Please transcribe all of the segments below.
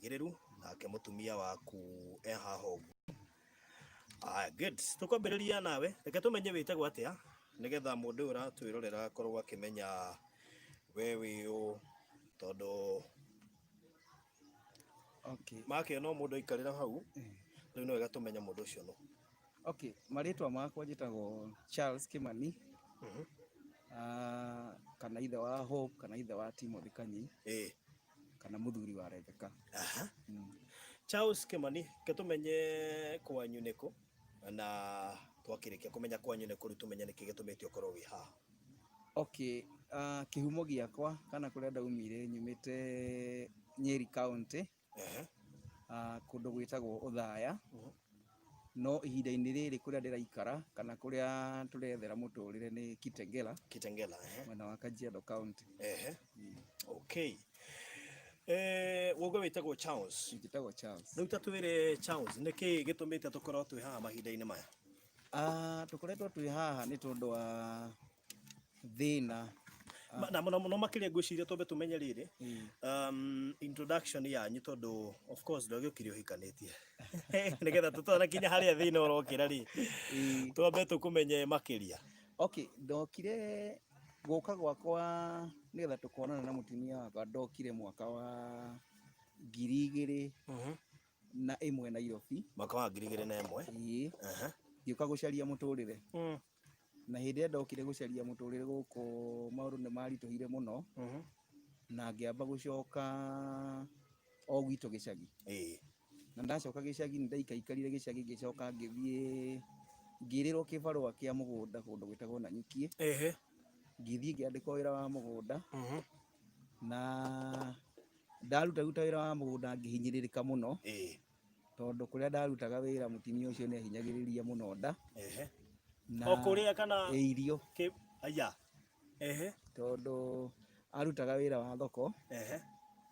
mũbacĩrĩru nake mũtumia waku haha ũguo. Good. Tukwambĩrĩria nawe, reke tũmenye wĩtagwo atĩa nĩgetha mũndũ ũyũ ũratwĩrorera akorwo akĩmenya we wĩũ, tondũ make no mũndũ aikarĩra hau rĩu no wega tũmenya mũndũ ũcio no. Marĩtwa makwa njĩtagwo Charles Kimani, kana ithe wa Hope, kana ithe wa Timothy Kanyi, kana mũthuri wa Rebecca. Charles Kimani, ke tũmenye kwanyu nĩkũ, na twakĩrĩkia kũmenya kwanyu nĩkũ rĩu tũmenye nĩkĩ gĩtũmĩte ũkorwo wĩ haha. Kĩhumo gĩakwa kana kũrĩa ndaumire nyumĩte Nyeri County, kũndũ gwĩtagwo Othaya, no ihinda-inĩ rĩrĩ kũrĩa ndĩraikara kana kũrĩa tũrethera mũtũrĩre nĩ Kitengela, mwena wa Kajiado County. Woguo wĩtagwo Charles. Njĩtagwo Charles. Rĩu ta twĩre Charles, nĩkĩ gĩtũmĩte tũkorwo twĩ haha mahinda-inĩ maya? Tũkoretwo twĩ haha nĩ tondũ wa thĩna. Na mũno makĩria ngwĩciria twambe tũmenye rĩrĩ, introduction yanyu tondũ of course ndũgĩũkire ũhikanĩtie. Nĩgetha tũtanakinya harĩa thĩna ũrokĩra rĩ, twambe tũkũmenye makĩria. Ndokire gũka gwakwa nĩgetha tũkonana na mũtumia wakwa, ndokire mwaka wa 2001 Nairobi. Mwaka wa 2001? Ngĩũka gũcaria mũtũrĩre. Na hĩndĩ ĩrĩa ndokire gũcaria mũtũrĩre gũkũ maũndũ nĩ maritũhire mũno, na ngĩamba gũcoka o gwitũ gĩcagi. Na ndacoka gĩcagi nĩ ndaikaikarire gĩcagi, ngĩcoka ngĩthiĩ ngĩrĩrwo kĩbarũa kĩa mũgũnda kũndũ gwĩtagwo Nanyuki. Ngĩthiĩ ngĩandĩkwo wĩra wa mũgũnda, na ndaruta wĩra wa mũgũnda ngĩhinyĩrĩrĩka mũno, tondũ kũrĩa ndarutaga wĩra mũtumia ũcio nĩ ahinyagĩrĩria mũno nda. O kũrĩa kana irio. Tondũ arutaga wĩra wa thoko,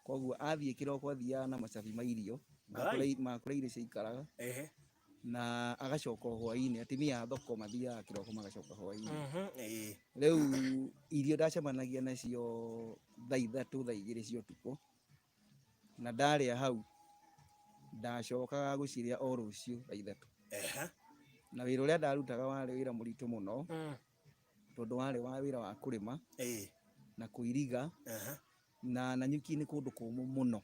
koguo athiĩ kĩroko athiaga na macabi ma irio makũrĩa irio ciaikaraga, na agacoka hwaĩ-inĩ. Atumia a thoko mathiaga kĩroko magacoka hwaĩ-inĩ. Rĩu irio ndacemanagia nacio thaa 3 thaa 2 cia ũtukũ, na ndarĩa hau ndacokaga gũcirĩa o rũciũ thaa 3. Na wĩra ũrĩa ndarutaga warĩ wĩra mũritũ mũno, tondũ warĩ wa wĩra wa kũrĩma na kũiriga, na Nanyuki nĩ kũndũ kũmũ mũno.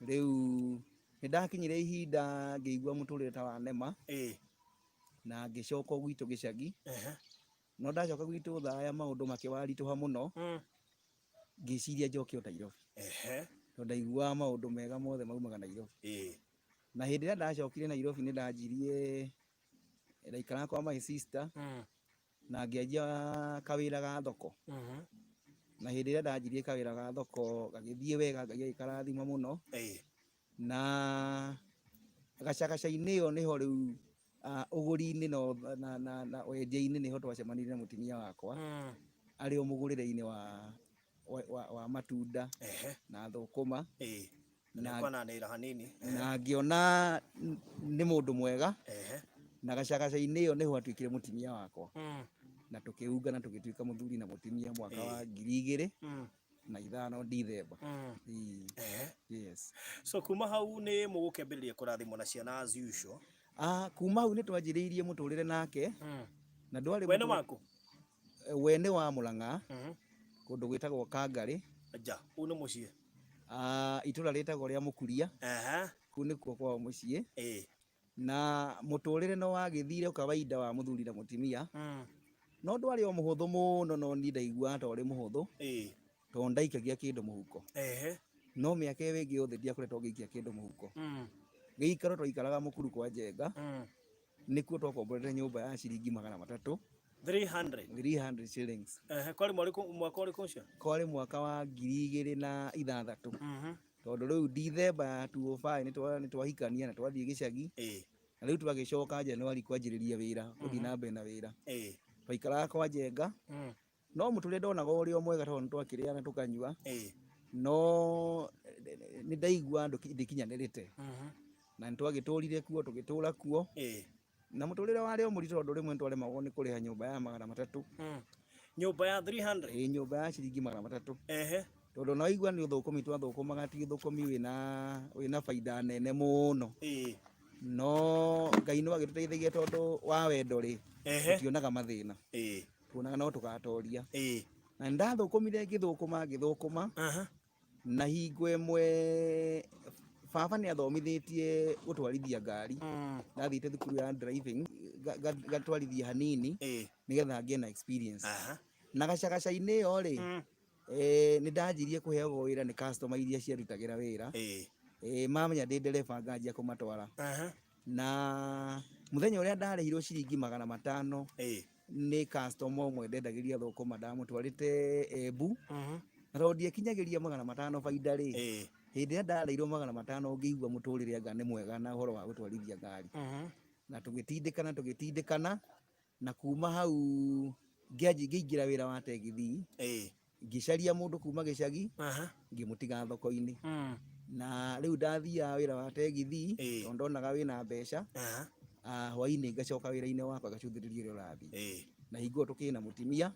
Rĩu nĩ ndakinyire ihinda ngĩigua mũtũrĩre ta wanema, na ngĩcoka gwitũ gĩcagi. No ndacoka gwitũ Othaya maũndũ makĩwaritũha mũno, ngĩciria njoke o Nairobi, tondũ ndaiguaga maũndũ mega mothe maumaga Nairobi. Na hĩndĩ ĩrĩa ndacokire Nairobi nĩ ndanjirie ndaikaraga kwa my sister, na ngĩanjia kawĩra ga thoko. Na hĩndĩ ĩrĩa ndanjirie kawĩra ga thoko gagĩthiĩ wega, Ngai agĩkarathima mũno, na gacagaca-inĩ ĩyo nĩho rĩu ũgũri-inĩ na wendia-inĩ nĩho twacemanirie na mũtumia wakwa, arĩ o mũgũrĩre-inĩ wa matunda na thũkũma, na ngĩona nĩ mũndũ mwega, na gacagaca-inĩ ĩyo nĩho atuĩkire mũtumia wakwa, na tũkĩungana tũgĩtuĩka mũthuri na mũtumia mwaka wa 2005 December. So kuma hau nĩ mũgũkĩambĩrĩria kũrathimwo na ciana as usual? Kuma hau nĩ twanjĩrĩirie mũtũrĩre nake, na ndwarĩ wene waku? Wene wa Mũrang'a, kũndũ gwĩtagwo Kangarĩ. Kũu nĩ mũciĩ? Itũra rĩtagwo rĩa Mũkuria, kũu nĩkuo kwao mũciĩ. Na mũtũrĩre no wagĩthire kawaida wa mũthuri na mũtumia, no ndwarĩ o mũhũthũ mũno, no niĩ ndaiguaga ta ũrĩ mũhũthũ, tondũ ndaikagia kĩndũ mũhuko. No mĩaka ĩyo ĩngĩ yothe ndiakoretwo ngĩikia kĩndũ mũhuko. Gĩikaro twaikaraga Mũkuru kwa Njenga, nĩkuo twakomborete nyũmba ya ciringi 300. 300 shillings. Kwarĩ mwaka ũrĩkũ ũcio? Kwarĩ mwaka wa 2006. Tondũ rĩu December ya 2005 nĩ twahikania na twathiĩ gĩcagi, na rĩu twagĩcoka January kwanjĩrĩria wĩra, gũthiĩ na mbere na wĩra. Twaikaraga kwa Njenga, no mũtũrĩre ndonaga ũrĩ o mwega tondũ twakĩrĩaga tũkanyua, no nĩ ndaigua ndĩkinyanĩrĩte, na nĩ twagĩtũrire kuo tũgĩtũra kuo, na mũtũrĩre warĩ o mũritũ tondũ rĩmwe twaremagwo nĩ kũrĩha nyũmba ya 300. Nyũmba ya 300? Nyũmba ya ciringi 300. tondu no igua ni uthukumi twathukumaga ti uthukumi wina faida nene muno no Ngai no agituteithagia tondu wa wendo ri tutionaga mathina tuonaga no tugatoria na ndathukumire ngithukuma na hingo imwe baba ni athomithitie gutwarithia ngari ndathite thukuru ya driving gatwarithia hanini nigetha ngie na experience na gacagaca-ini iyo ri ni ndanjirie kuheagwo wira ni customer iria ciarutagira wira mamenya ndi ndereba nganjia kumatwara na muthenya uria ndarehirwo ciringi 500 ni customer umwe ndendagiria thukuma ndamutwarite Embu na rondi ekinyagiria 500 faida ri hindi ya ndareirwo 500 ngiigua muturire anga ni mwega na horo wa gutwarithia ngari na tugitindikana na kuma hau ngiingira wira wa tegithi ngicaria mundu kuma gicagi ngimutiga thoko-ini na riu ndathia wira wa tegithi tondu ndonaga wina mbeca hwaini ngacoka wira-ini wakwa gacuthiriria uria urathi na hingo tukina mutimia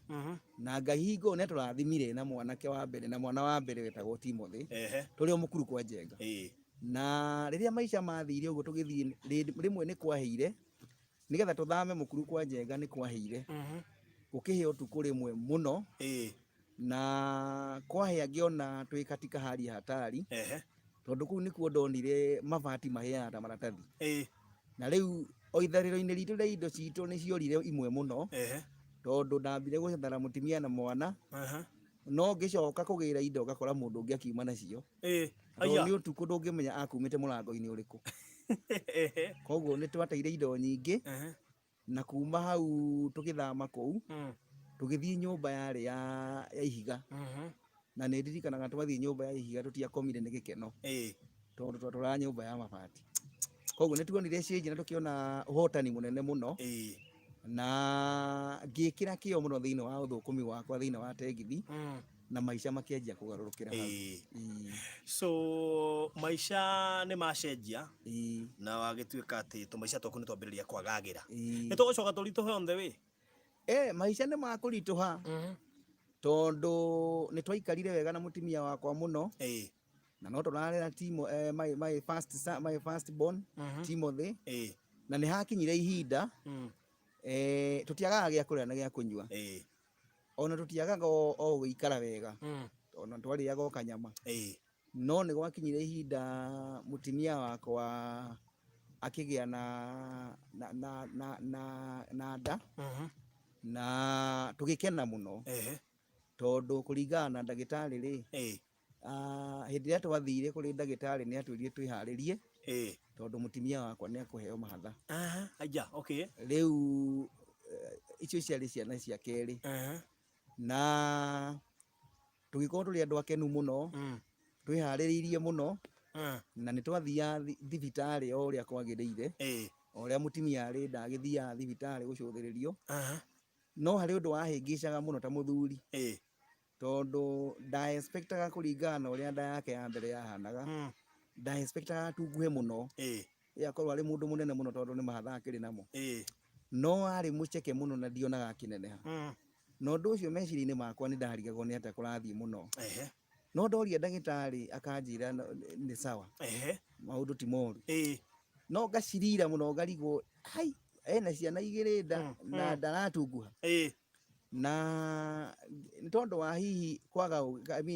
na Ngai hingo ne turathimire na mwanake wa mbere na mwana wa mbere wetagwo Timothy turi o mukuru kwa Njenga na riria maisha mathire uguo tugithii rimwe ni kwaheire nigetha tuthame mukuru kwa Njenga ni kwaheire gukihe utuku rimwe muno na kwahea ngiona twi katika hali hatari tondu kuu nikuo ndonire mabati maheana ta maratathi na riu o ithariro-ini ritu ria indo citu ni ciorire imwe muno tondu ndambire gucethera mutimia na mwana no ngicoka kugira indo ngakora mundu ungi akiuma nacio ni utuku ndungimenya akumite murango-ini uriku koguo ni twateire indo nyingi na kuma hau tugithama kuu tugithii nyumba yari ya ihiga na ni ndirikanaga twathii nyumba ya ihiga tutiakomire ni gikeno tondu twatura nyumba ya mabati koguo ni tuonire change na tukiona uhotani munene muno na ngikira kio muno thiini wa uthukumi wakwa thiini wa tegithi na maisha makianjia kugarurukira hau so maisha ni macenjia na wagituika ati tumaisha twaku ni twambiriria kwagagira ni tugucoka turituhe on the way maisha ni makurituha tondu ni twaikarire wega na mutimia wakwa muno na no turarera Timo my first born Timothy na ni hakinyire ihinda tutiagaga gia kuria na gia kunyua ona tutiagaga o guikara wega ona twariaga o kanyama no ni gwakinyire ihinda mutimia wakwa akigia na nda na tugikena muno tondu kuringana na ndagitari ri hindi ria twathire kuri ndagitari ni atwirire twiharirie tondu mutimia wakwa ni akuheo mahatha riu icio ciari ciana cia keri na tugikorwo turi andu akenu muno twihaririirie muno na ni twathia thibitari o uria kwagiriire o uria mutimia ari ndagithia thibitari gucuthiririo no hari undu wahingicaga muno ta muthuri tondu nda expectaga kuringana na uria nda yake ya mbere yahanaga nda expectaga tunguhe muno akorwo ari mundu munene muno tondu ni mahatha akiri namo no ari muceke muno na ndionaga akineneha no ndu ucio meciria-ini makwa ni ndarigagwo ni atia kurathii muno no ndoria ndagitari akanjira ni sawa maundu ti moru no ngacirira muno ngarigwo hai ena ciana igiri na ndaratunguha na ni tondu wa hihi kwaga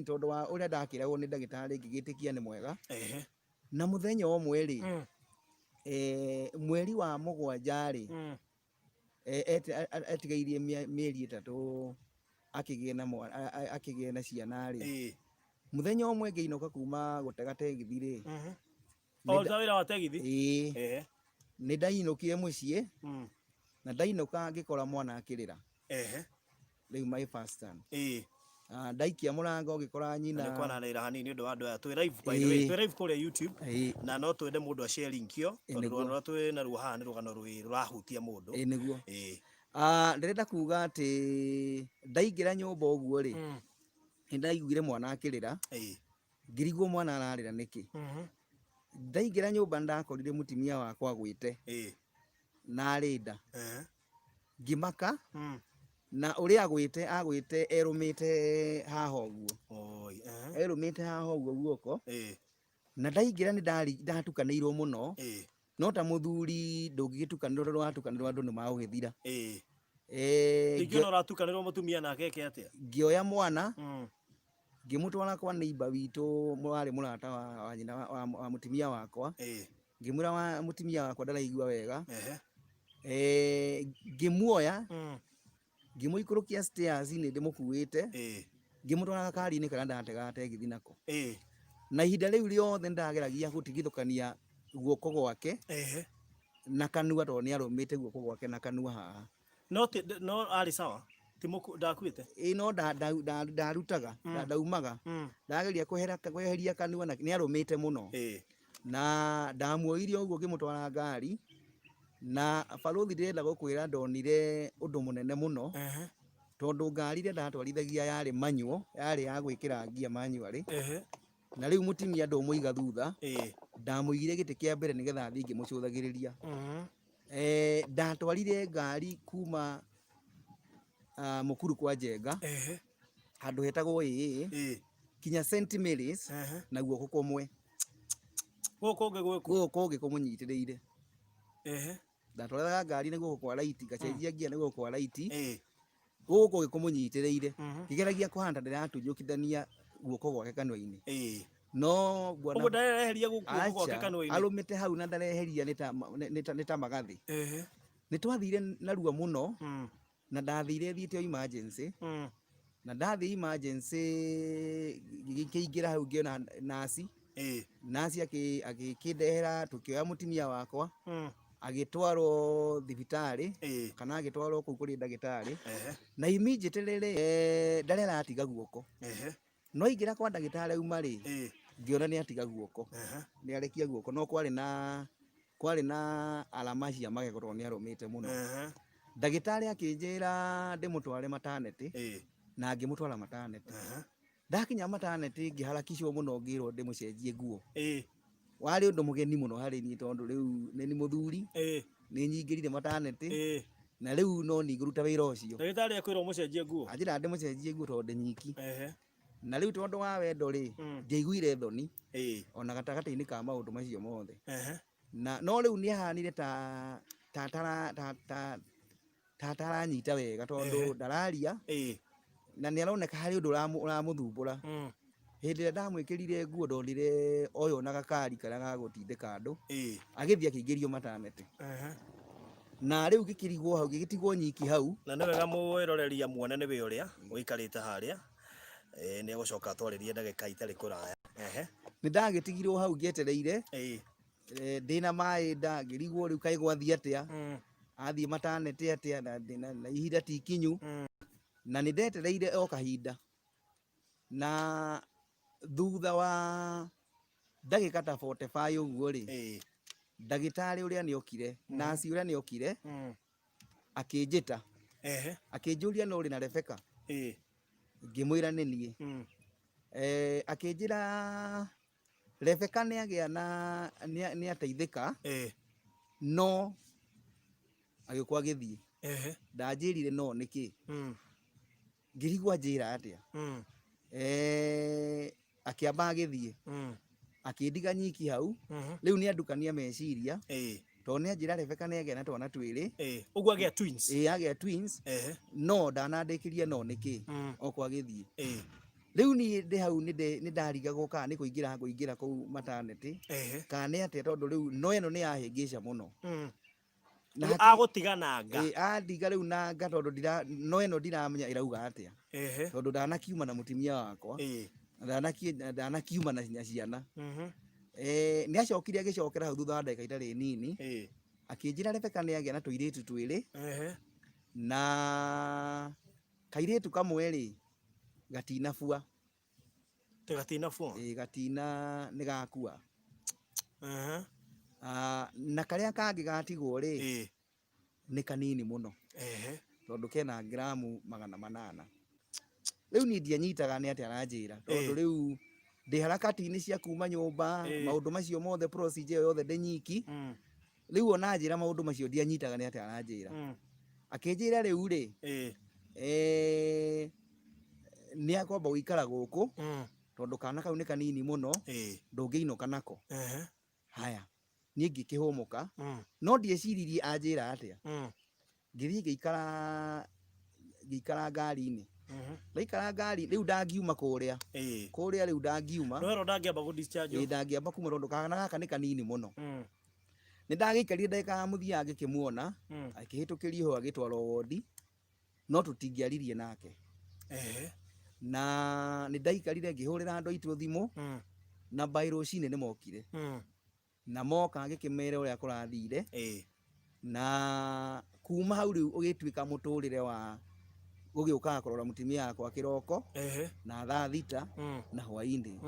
tondu wa uria ndakiragwo ni ndagitari ngigitikia ni mwega na muthenya umwe ri mweri wa mugwanja ri etigairie mieri 3 akigie na ciana ri muthenya umwe ngiinoka kuma gutega tegithi ri wira wa tegithi ni ndainukire mucii na ndainuka ngikora mwana akirira riu my first son ndaikia murango ngikora nyina ni kwana rira hanini ndu wa andu aya twi live by the way twi live kuria YouTube na no twende mundu a sharing kio tondu rwano twi na ruha ni rugano rurahutia mundu niguo ndirenda kuga ati ndaingira nyumba uguo ri ndaiguire mwana akirira ngirigwo mwana ararira niki ndaingira nyumba ndakorire mutimia wakwa gwite na arinda ngimaka na uria agwite erumite haha uguo erumite haha uguo guoko na ndaingira ni ndatukanirwo muno no ta muthuri ndungigitukanirwo tondu watukanirwo andu ni maugithira ngĩona ũratukanĩrwo mũtumia nake eke atia ngĩoya mwana ngĩmũtwara kwa neighbor witũ warĩ mũrata wa nyina wa mũtumia wakwa ngĩmwĩra wa mũtumia wakwa ndaraigua wega ngĩmuoya ngĩmũikũrũkia stairs nĩ ndĩmũkuĩte ngĩmũtwara gakari-inĩ kana ndategate ngĩthiĩ nako na ihinda rĩu rĩothe ndageragia gũtigithũkania guoko gwake na kanua tondũ nĩ arũmĩte guoko gwake na kanua haha no arĩ sawa ndakuĩte no ndarutaga ndaumaga ndageria kweheria kanua na nĩ arũmĩte mũno na ndamuoire ũguo ngĩmũtwara ngari na barothi ndĩrenda gũkwĩra ndonire ũndũ mũnene mũno tondũ ngari ĩrĩa ndatwarithagia yarĩ manual yarĩ ya gwĩkĩra ngia manually na rĩu mũtumia ndũmũiga thutha ndamũigire gĩtĩ kĩa mbere nĩgetha thiĩ ngĩmũcũthagĩrĩria ndatwarire ngari kuma Mũkuru kwa Njenga handũ hetagwo kinya St Mary's na guoko kũmwe gũkũ kũngĩ kũmũnyitĩrĩire ndatwaraga ngari nĩ guoko kwa right ngacenjia ngia nĩ guoko kwa right gũkũ kũngĩ kũmũnyitĩrĩire ngĩgeragia kũhanda ndĩratunyũkithania guoko gwake kanua-inĩ no bwana ndareheria guoko gwake kanua-inĩ arũmĩte hau na ndareheria nĩ ta magathĩ nĩ twathire narua mũno na ndathire thiĩte o emergency na ndathiĩ emergency ngĩingĩra hau ngĩona nasi agĩkĩndehera tũkĩoya mũtumia wakwa agĩtwarwo thibitarĩ kana agĩtwarwo kũu kũrĩ ndagĩtarĩ na immediately ndarĩ aratiga guoko no ingĩra kwa ndagĩtarĩ auma ngĩona nĩ atiga guoko nĩ arekia guoko no kwarĩ na alama cia magego tondũ nĩ arũmĩte mũno ndagĩtarĩ akĩnjĩra ndĩmũtware maternity na ngĩmũtwara maternity ndakinya maternity ngĩharakicwo mũno ngĩrwo ndĩmũcenjie nguo warĩ ũndũ mũgeni mũno harĩ niĩ tondũ rĩu nĩ mũthuri nĩ nyingĩrire maternity na rĩu no ningĩruta wĩra ũcio ndagĩtarĩ akwĩra ũmũcenjie nguo anjĩra ndĩmũcenjie nguo tondũ ndĩ nyiki na rĩu tondũ wa wendo ndiaiguire thoni ona gatagatĩ-inĩ ka maũndũ macio mothe no rĩu nĩ ahanire ta taranyita wega tondũ ndararia na nĩ aroneka harĩ ũndũ ũramũthumbũra hĩndĩ ĩrĩa ndamwĩkĩrire nguo ndonire oyo na gakari karĩa gagũtindĩka andũ agĩthiĩ akĩingĩrio maternity na rĩu gĩkĩrigwo hau gĩgĩtigwo nyiki hau na nĩ wega mwĩroreria muone nĩ we ũrĩa ũikarĩte harĩa nĩ egũcoka atwarĩrie ndagĩka itarĩ kũraya nĩ ndagĩtigirwo hau ngĩetereire ndĩna maĩ nda ngĩrigwo rĩu kaĩ gwathiĩ atĩa athiĩ maternity atĩa na ihinda ti ikinyu na nĩ ndetereire o kahinda na thutha wa ndagĩka ta 45 ũguo ndagĩtarĩ ũrĩa nĩ okire nasi ũrĩa nĩ okire akĩnjĩta akĩnjũria no ũrĩ na Rebecca ngĩmwĩra nĩ niĩ akĩnjĩra Rebecca nĩ agĩa na nĩ ateithĩka no agĩũkwo agĩthiĩ ndanjĩrire no nĩkĩ ngĩrigwo anjĩra atĩa akĩamba agĩthiĩ akĩndiga nyiki hau rĩu nĩ andukania meciria tondũ nĩ anjĩra Rebecca nĩ agĩa na twana twĩrĩ ũguo agĩa twins agĩa twins no ndanandĩkĩria no nĩkĩ okwo agĩthiĩ rĩu niĩ ndĩ hau nĩ ndarigagwo kana nĩ kũingĩra kũu maternity kana nĩ atĩa tondũ rĩu no ĩno nĩ yahĩngĩca mũno agũtiga nanga andiga rĩu nanga tondũ no ĩno ndiramenya ĩrauga atĩa tondũ ndanakiuma na mũtumia wakwa ndanakiuma na ciana nĩ acokire agĩcokera hau thutha wa ndagĩka itarĩ nini akĩnjĩra Rebecca nĩ agĩa na tũirĩtu twĩrĩ na kairĩtu kamwe gatinabua gatina nĩ gakua na karĩa kangĩ gatigwo nĩ kanini mũno tondũ kena gramu 800 rĩu niĩ ndianyitaga nĩ atĩa aranjĩra tondũ rĩu ndĩ harakati-inĩ cia kuma nyũmba maũndũ macio mothe procedure yothe ndĩ nyiki rĩu ona njĩra maũndũ macio ndianyitaga nĩ atĩa aranjĩra akĩnjĩra rĩu nĩ akwamba gũikara gũkũ tondũ kana kau nĩ kanini mũno ndũngĩinũka nako. Haya niĩ ngĩkĩhũmũka no ndieciririe anjĩra atĩa. Ngĩthiĩ ngĩikara ngari-inĩ. Ndaikara ngari rĩu ndangiuma kũrĩa rĩu ndangiuma no ndangĩamba gũ discharge ndangĩamba kuma tondũ kana gaka nĩ kanini mũno. Nĩ ndagĩikarire ndagĩka ya mũthia ngĩkĩmuona akĩhĩtũkĩrio ho agĩtwarwo wondi no tũtingĩaririe nake. Na nĩ ndaikarire ngĩhũrĩra andũ aitũ thimũ na by rũcinĩ nĩ mokire na moka ngĩkĩmera ũrĩa kũrathire. Na kuma hau rĩu ũgĩtuĩka mũtũrĩre wa gũgĩũkaga kũrora mũtumia wakwa kĩroko na thaa thita na hwainĩ.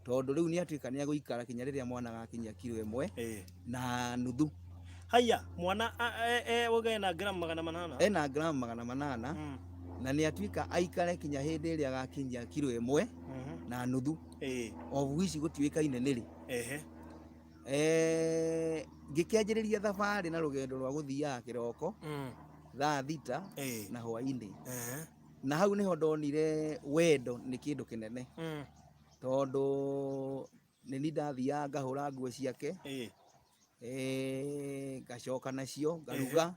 Tondũ rĩu nĩ atuĩka nĩ agũikara kinya rĩrĩa mwana gakinyia kiro 1 na nuthu. Haya mwana ena gramu 800 ena gramu 800 na nĩ atuĩka aikare kinya hĩndĩ ĩrĩa gakinyia kiro 1 na nuthu. Ovu ici gũtuĩkaine nĩ rĩ. Ngĩkĩanjĩrĩria thabarĩ na rũgendo rwa gũthiaga kĩroko thaa thita na hwainĩ. Na hau nĩho ndonire wendo nĩ kĩndũ kĩnene tondũ nĩ niĩ ndathiaga ngahũra nguo ciake ngacoka nacio ngaruga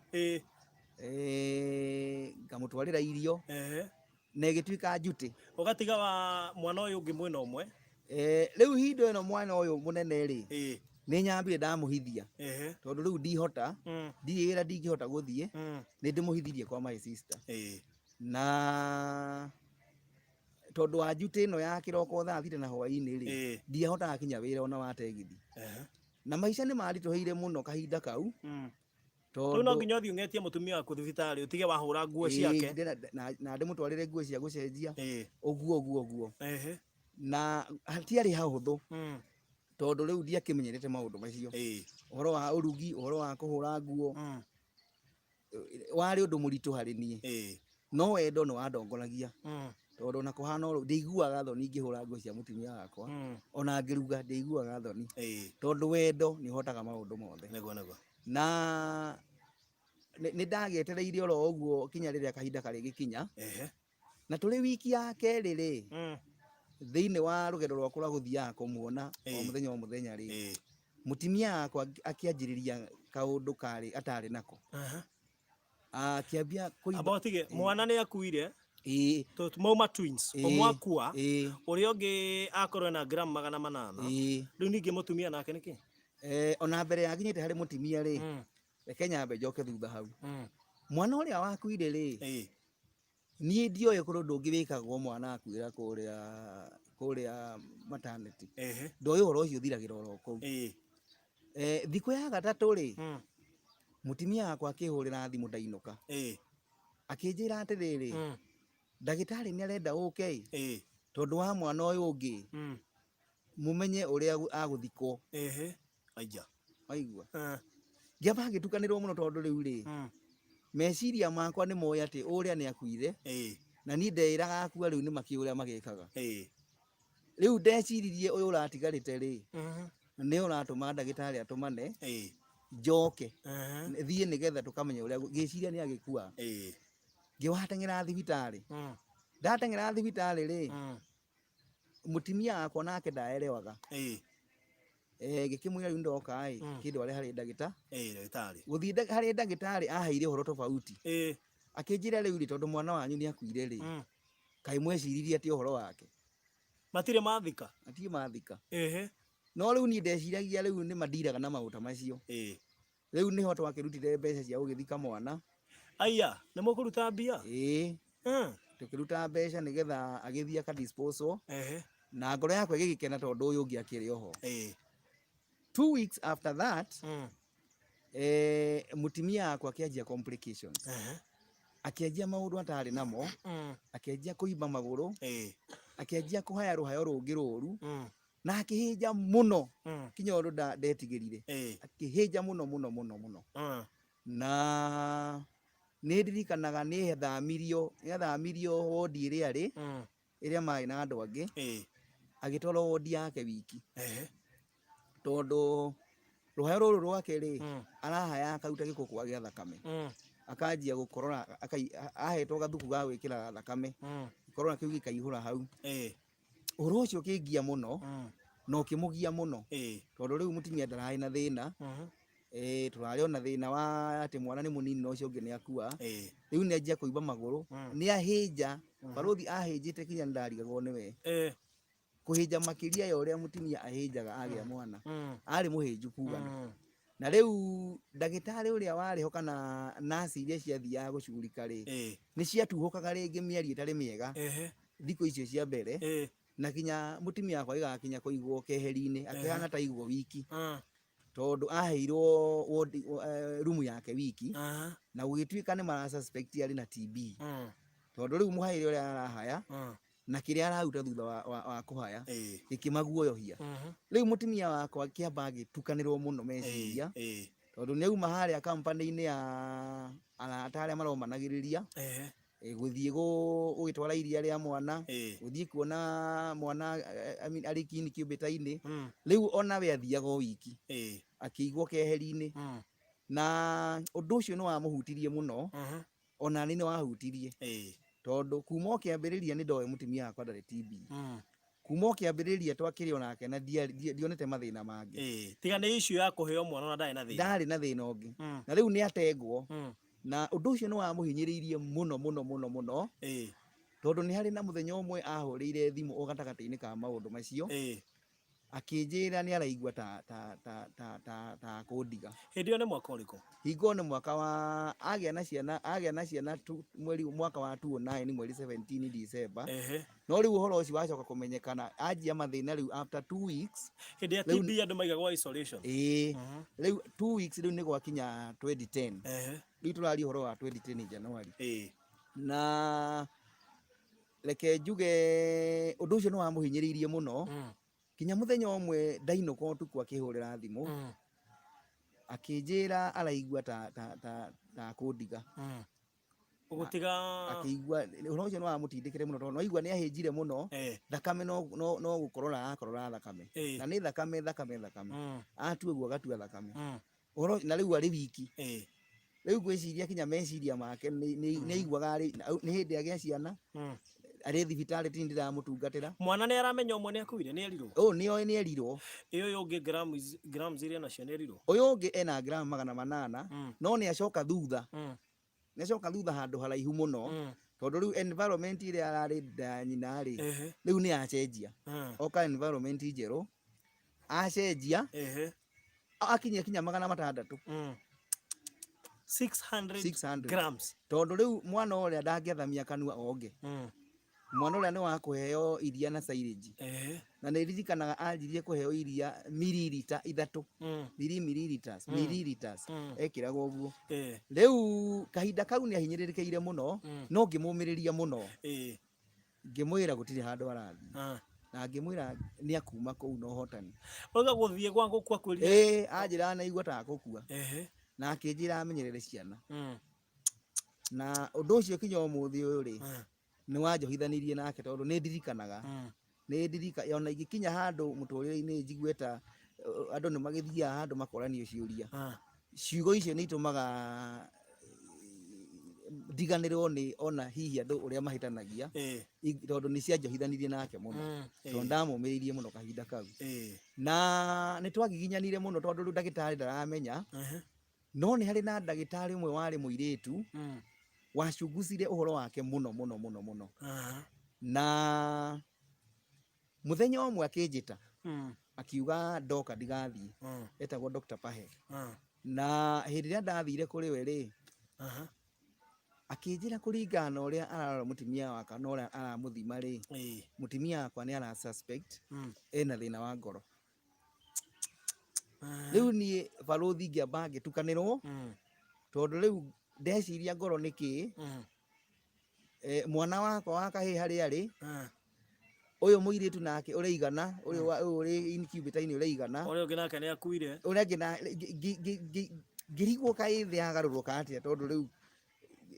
ngamũtwarĩra irio na ĩgĩtuĩka njuti. Ũgatiga wa mwana ũyũ ũngĩ mwena ũmwe. Rĩu hingo ĩno mwana ũyũ mũnene rĩ nĩ nyambire ndamũhithia tondũ rĩu ndihota ndirĩra ndingĩhota gũthiĩ nĩ ndĩmũhithirie kwa my sister. Na tondũ wa njuti ĩno ya kĩroko thaa thita na hwainĩ rĩ ndiahotaga kinya wĩra ona wa tegithi. Na maica nĩ maritũhĩire mũno kahinda kau. Tondũ no nginya ũthiĩ ũngetie mũtumia waku thibitarĩ ũtige wahũra nguo ciake na ndĩmũtwarĩre nguo cia gũcenjia ũguo. Na hatiarĩ hahũthũ tondũ rĩu ndiakĩmenyerete maũndũ macio. Ũhoro wa ũrugi, ũhoro wa kũhũra nguo warĩ ũndũ mũritũ harĩ niĩ. No wendo nĩ wandongoragia tondũ ona kũhana ũũ ndĩiguaga thoni ngĩhũra nguo cia mũtumia wakwa ona ngĩruga ndĩiguaga thoni tondũ wendo nĩ ũhotaga maũndũ mothe. Na nĩ ndagĩetereire oro ũguo kinya rĩrĩa kahinda karĩ gĩkinya. Na tũrĩ wiki ya kerĩ rĩ thĩinĩ wa rũgendo rwakwa rwa gũthiaga kũmuona o mũthenya rĩ mũtumia wakwa akĩanjĩrĩria kaũndũ atarĩ nako. Akĩambia kũiba mwana nĩ akuire. Mauma twins ũmwe akua ũrĩa ũngĩ akorwo na gramu 800. Rĩu ningĩ mũtumia nake nĩkĩ? Ona mbere ya nginyĩte harĩ mũtumia rĩ reke nyambe njoke thutha hau. Mwana ũrĩa wakuire rĩ niĩ ndioĩ kũrĩ ũndũ ũngĩ wĩkagwo mwana akuĩra kũrĩa maternity. Ndoĩ ũhoro ũcio ũthiragĩra oro kũu. Thikũ ya gatatũ rĩ mũtumia wakwa akĩhũrĩra thimũ ndainũka akĩnjĩra atĩrĩrĩ ndagĩtarĩ nĩ arenda ũke tondũ wa mwana ũyũ ũngĩ mũmenye ũrĩa agũthikwo. Waigua ngĩamba ngĩtukanĩrwo mũno tondũ rĩu rĩ meciria makwa nĩ moĩ atĩ ũrĩa nĩ akuire na niĩ ndeĩraga akua rĩu nĩ makĩ ũrĩa magĩkaga. Rĩu ndeciririe ũyũ ũratigarĩte rĩ nĩ ũratũma ndagĩtarĩ atũmane njoke thiĩ nĩgetha tũkamenya ũrĩa ngĩciria nĩ agĩkua. Ngĩwateng'era thibitarĩ. Ndateng'era thibitarĩ rĩ mũtumia wakwa nake ndaerewaga. Ngĩkĩmwĩra rĩu ndoka kĩndware harĩ ndagĩtarĩ. Gũthiĩ harĩ ndagĩtarĩ aheire ũhoro tofauti. Akĩnjĩra rĩu rĩ tondũ mwana wanyu nĩ akuire rĩ kaĩ mweciririe atĩ ũhoro wake. Matirĩ mathika. Matirĩ mathika. No rĩu niĩ ndeciragia rĩu nĩ mandiraga na maũndũ macio. Rĩu nĩho twakĩrutire mbeca cia gũgĩthika mwana. Aya nĩ mũkũruta mbia? Tũkĩruta mbeca nĩgetha agĩthiĩ aka disposal na ngoro yakwa ĩgĩgĩkena tondũ ũyũ ũngĩ akĩrĩ oho. 2 weeks after that mũtumia wakwa akĩanjia complications. Akĩanjia maũndũ atarĩ namo. Akĩanjia kũimba magũrũ. Akĩanjia kũhaya rũhayo rũngĩ rũru na akĩhĩnja mũno kinya ũndũ ndetigĩrire. Akĩhĩnja mũno. Na nĩ ndirikanaga nĩ athamirio wondi ĩrĩa arĩ ĩrĩa marĩ na andũ angĩ agĩtwarwo wondi yake wiki. Tondũ rũhayo rũrũ rwake rĩ arahaya akaruta gĩko gĩa thakame. akanjia gukorora ahetwo gathuku ga gwikira thakame korora kiu gikaihura hau uhoro ucio kingia muno no kimugia muno tondu riu mutimia ndarai na thina turari ona thina wa ati mwana ni munini no cio ngi ni akua riu ni anjia kuiba maguru ni ahinja barothi ahinjite kinya ndarigagwo niwe kuhinja makiria ya uria mutimia ahinjaga agia mwana ari muhinju kugana na riu ndagitari uria wariho kana nasi iria ciathiaga gucurika ni ciatuhukaga ringi mieri itari miega thiku icio cia mbere na kinya mutimia akwa igakinya kuigwo keheri-ini akihana ta igwo wiki tondu aheirwo rumu yake wiki na gugituika ni mara suspect ari na TB tondu riu muhairi uria arahaya na kiria araruta thutha wa kuhaya ikimaguoyohia riu mutimia wakwa kiamba gitukanirwo muno meciria tondu ni auma haria company-ini ya arata aria maromanagiriria guthie gugitwara iria ria mwana guthie kuona mwana ari kini kiubita-ini riu ona we athiaga wiki akigwo keheri-ini na undu ucio ni wamuhutirie muno ona ni wahutirie tondu kuma kiambiriria ni ndoe mutimia akwa ndari TB kuma kiambiriria twakiri onake na ndionete mathina mangi tiga ni issue ya kuheo mwana na ndari na thina ungi na riu ni atengwo na undu ucio ni wamuhinyiriirie muno tondu ni hari na muthenya umwe ahurire thimu ugatagati-ini ka maundu macio akinjira ni araigua ta kundiga hindio ni mwaka uriku hingo ni mwaka wa agia na ciana mwaka wa 2009 mweri 17 December no riu uhoro ucio wacoka kumenyekana ajia mathina riu after 2 weeks hindi ya TB andu maigagwa isolation riu 2 weeks riu ni gwakinya 2010 riu turari uhoro wa 2010 January na reke njuge undu ucio ni wamuhinyiriirie muno kinya muthenya umwe ndainuka utuku akihurira thimu akinjira araigua ta kundiga ugutiga akigua uhoro ucio ni wamutindikire muno tondu aigua ni ahinjire muno thakame no gukorora akorora thakame na ni thakame atua guo gatua thakame uhoro na riu ari wiki riu gwiciria kinya meciria make ni aiguaga ni hindi agia ciana ari thibitari tini ndiramutungatira mwana ni aramenya umwe ni akuire ni erirwo ni erirwo uyu ungi grams iria nacio ni erirwo uyu ungi ena gram 800 no ni acoka thutha handu haraihu muno tondu riu environment iria arari nyina riu ni acenjia oka environment njeru acenjia akinyia kinya 600 grams tondu riu mwana uria ndangiathamia kanua onge mwana uria ni wa kuheo iria na silage na ni ririkanaga anjirie kuheo iria mililita 3 milliliters ekiragwo guo riu kahinda kau ni ahinyiririkiire muno no ngimumiriria muno ngimwira gutiri handu arathi na ngimwira ni akuma kuu no hotani oga guthie gwa gukua kwiri anjira na igua ta gukua na akinjira amenyerere ciana na undu ucio kinya umuthi uyu ri ni wanjohithanirie nake tondu ni ndirikanaga ona igikinya handu muturire-ini njigueta andu ni magithia handu makoranio ciuria ciugo icio ni itumaga ndiganirwo ni ona hihi andu uria mahitanagia tondu ni cianjohithanirie nake muno tondu ndamumiririe muno kahinda kau na ni twagiginyanire muno tondu riu ndagitari ndaramenya no ni hari na ndagitari umwe wari muiritu wacungusire uhoro wake muno na muthenya umwe akinjita akiuga ndoka ndigathie etagwo Dr. Pahe na hindi ria ndathire kuri we ri akinjira kuringana uria ararora mutimia wakwa na uria aramuthima ri mutimia wakwa ni ara suspect ena thina wa ngoro riu ni barothi ngiamba ngitukanirwo tondu riu ndeciria ngoro niki mwana wakwa wa kahi hari ari uyu muiritu nake uraigana uyu uri incubator-ini uraigana uyu ungi nake ni akuire uria ngina ngirigwo kai thi agaruruka atia tondu riu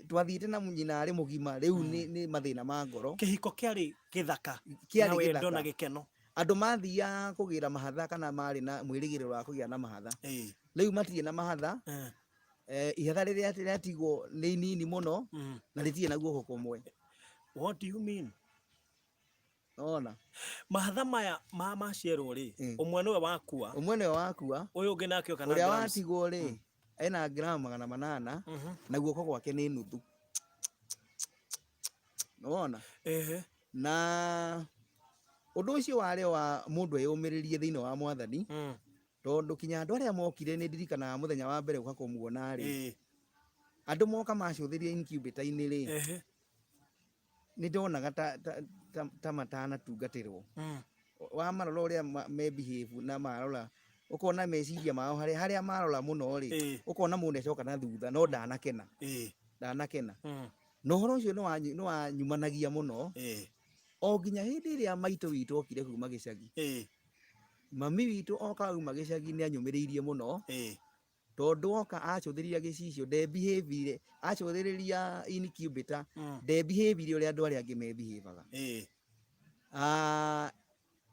twathiite na munyina ari mugima riu ni mathina ma ngoro kihiko kiari githaka na wendo na gikeno andu mathia kugira mahatha kana mari na mwirigiriro wa kugia na mahatha riu matire na mahatha ihatha riria rĩatigwo nĩ inini mũno na rĩtirĩ na guoko kũmwe. What do you mean? Ona mahatha maya maciarwo ri umwe niwe wakua uyu ungi nake oka na grams. Uria watigwo ri ena gram 800 na guoko gwake ni nuthu. Ona na undu ucio wari wa mundu eyumiririe thiini wa Mwathani tondu kinya andu aria mokire ni ndirikanaga muthenya wa mbere uka kumuona ri andu moka macuthirie incubator ini ri ni ndonaga ta matana tungatirwo wa marora uria me behave na marora ukona meciria mao haria marora muno ri ukona mundu acoka na thutha no ndanakena no horo ucio no wanyumanagia muno o nginya hindi iria maitu witu okire kuma gicagi mami witu oka uma gicagi ni anyumiriirie muno tondu oka acuthiria gicicio de behavior acuthiriria incubator de behavior uria andu aria angi me behaviaga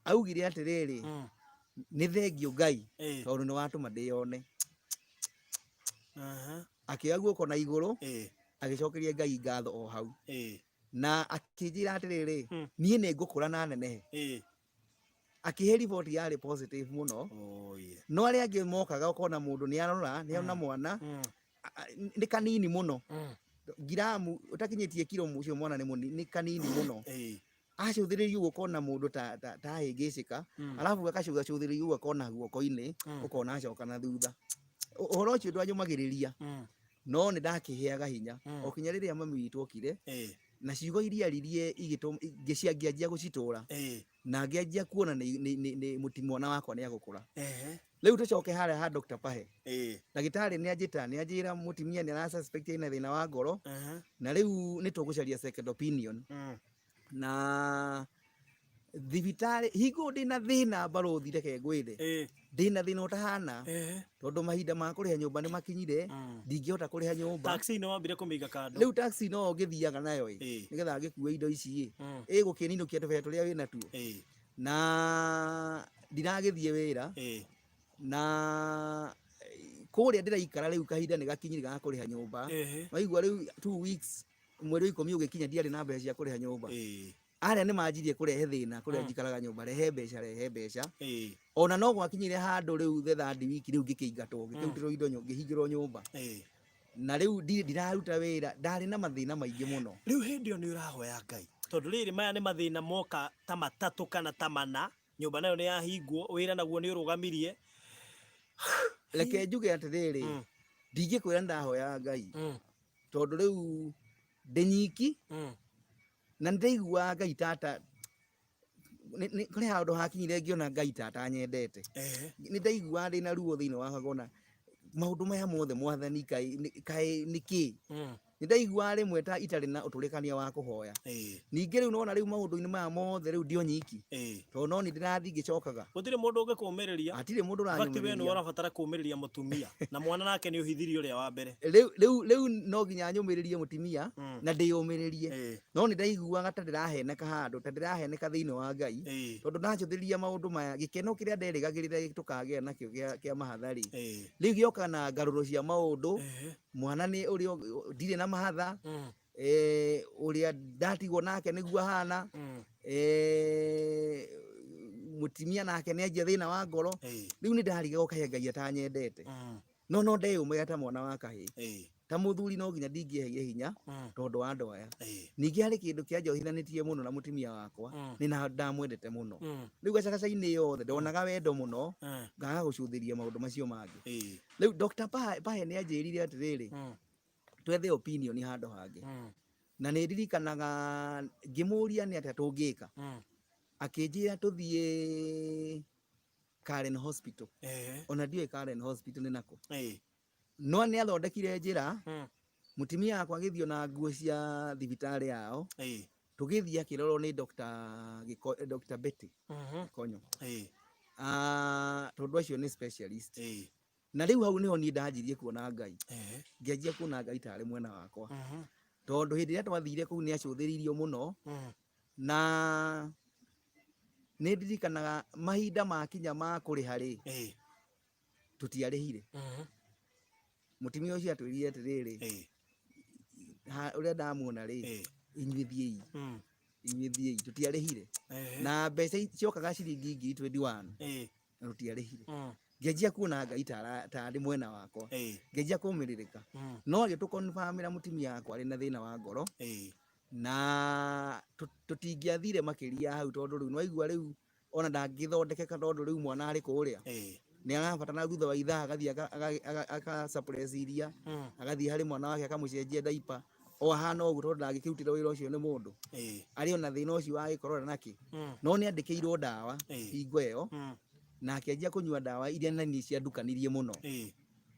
augire atiriri ni thengio Ngai tondu ni watuma ndiyone akioya guoko na iguru agicokeria Ngai ngatho o hau na akinjira atiriri nie ni ngukura na nenehe akihe report yari positive muno no aria angi mokaga ukona mundu ni arona mwana ni kanini muno giramu utakinyitie kilo mucio mwana ni kanini muno acuthiririe ukona mundu ta hingicika alafu akacuga cuthiririe ukona guoko-ini ukona acoka na thutha uhoro ucio ndwanyumagiriria no ni ndakiheaga hinya o kinya riria mami witu okire na ciugo iria ririe ngiciangia gucitura na ngianjia kuona ni mutimwana wakwa ni agukura riu tucoke haria ha Dr. Pahe ndagitari ni anjira mutimia ni ara suspect ina thina wa ngoro na riu ni tugucaria second opinion na thibitari hingo ndina thina barothi reke ngwire ndina thina utahana tondu mahinda ma kuriha nyumba ni makinyire ndingihota kuriha nyumba taxi no wambire kumiga kando riu taxi no ngithiaga nayo nigetha ngikua indo ici gukininũkia tũbea tũrĩa wĩna tuo na ndiragithie wĩra na kuria ndiraikara riu kahinda ni gakinyire ga kuriha nyumba waigua riu 2 weeks mweri wa 10 ugikinya ndiari na mbeca cia kuriha nyumba aria ni manjirie kurehe thina kuria njikaraga nyumba rehe mbeca ona no gwakinyire handu riu the third week riu ngikĩingatwo ngĩkĩrutĩrwo indo ngĩhingĩrwo nyumba na riu ndiraruta wĩra ndari na mathina maingĩ muno riu hindi ĩyo nĩ ũrahoya Ngai tondu rĩrĩ maya nĩ mathina moka ta matatũ kana ta mana nyumba nayo nĩ yahingwo wĩra naguo nĩ ũrũgamirie reke njuge atĩrĩrĩ ndingĩkwĩra ndahoya Ngai tondu riu ndĩ nyiki na ndaigua Ngai tata kuri handu hakinyire ngiona Ngai tata nyendete ni ndaigua ndi na ruo thiini wa gona maundu maya mothe Mwathani kai niki ni ndaigua rimwe ta itari na uturikania wa kuhoya ningi riu nona riu maundu-ini maya mothe riu ndio nyiki to no ni ndirathi ngicokaga gutire mundu ungikuumiriria atire mundu uranyumiriria fakti we urabatara kuumiriria mutumia na mwana nake ni uhithirie uria wa mbere riu no nginya nyumiririe mutumia na ndiyumiririe no ni ndaiguaga ta ndiraheneka handu ta ndiraheneka thiini wa Ngai tondu ndacuthiriria maundu maya gikeno kiria nderigagirira tukagea nakio kia mahathari riu gioka na ngaruro cia maundu mwana ni uria ndire na mahatha uria ndatigwo nake niguo hana mutimia nake ni anjia thina wa ngoro riu ni ndariga gukahe Ngai atanyendete no ndeyumĩra ta mwana wa kahĩ ta muthuri no nginya ndingĩeheria hinya tondu wa andu aya ningi hari kindu kia njohithanitie muno na mutimia wakwa ni na ndamwendete muno riu gacagaca-ini yothe ndonaga wendo muno ngaga gucuthiria maundu macio mangi riu Dr. Pahe ni anjirire atiriri twethe opinion handu hangi na ni ndirikanaga ngimuria ni atia tungika akinjira tuthie Karen Hospital ona ndiwe Karen Hospital ni nako no ni athondekire njira mutimia akwa agithio na nguo cia thibitari yao tugithia kirorwo ni Dr. Betty Konyo tondu acio ni specialist na riu hau niho ni ndanjirie kuona Ngai ngianjia kuona Ngai tari mwena wakwa tondu hindi ria twathire kuu ni acuthiririo muno na ni ndirikanaga mahinda makinya ma kuriha ri tutiarihire mutimia ucio atwirire atiriri uria ndamuona ri inyuithiei tutiarihire na mbeca ciokaga ciringi 21 na tutiarihire ngejia kuona Ngai tari mwena wakwa ngejia kumiririka no agä tå confirmira mutimia wakwa ari na thina wa ngoro na tutingiathire makiria hau tondu riu nwaigua riu ona ndangithondekeka tondu riu mwana ari kuria ni arabatana thutha wa ithaa agathie aka suppress iria agathie hari mwana wake akamucenjia diaper o hana uguo tondu ndangikirutira wira ucio ni mundu ari ona thina ucio wa gikorora naki no ni andikirwo dawa hingo iyo na akianjia kunyua dawa iria nani cia ndukanirie muno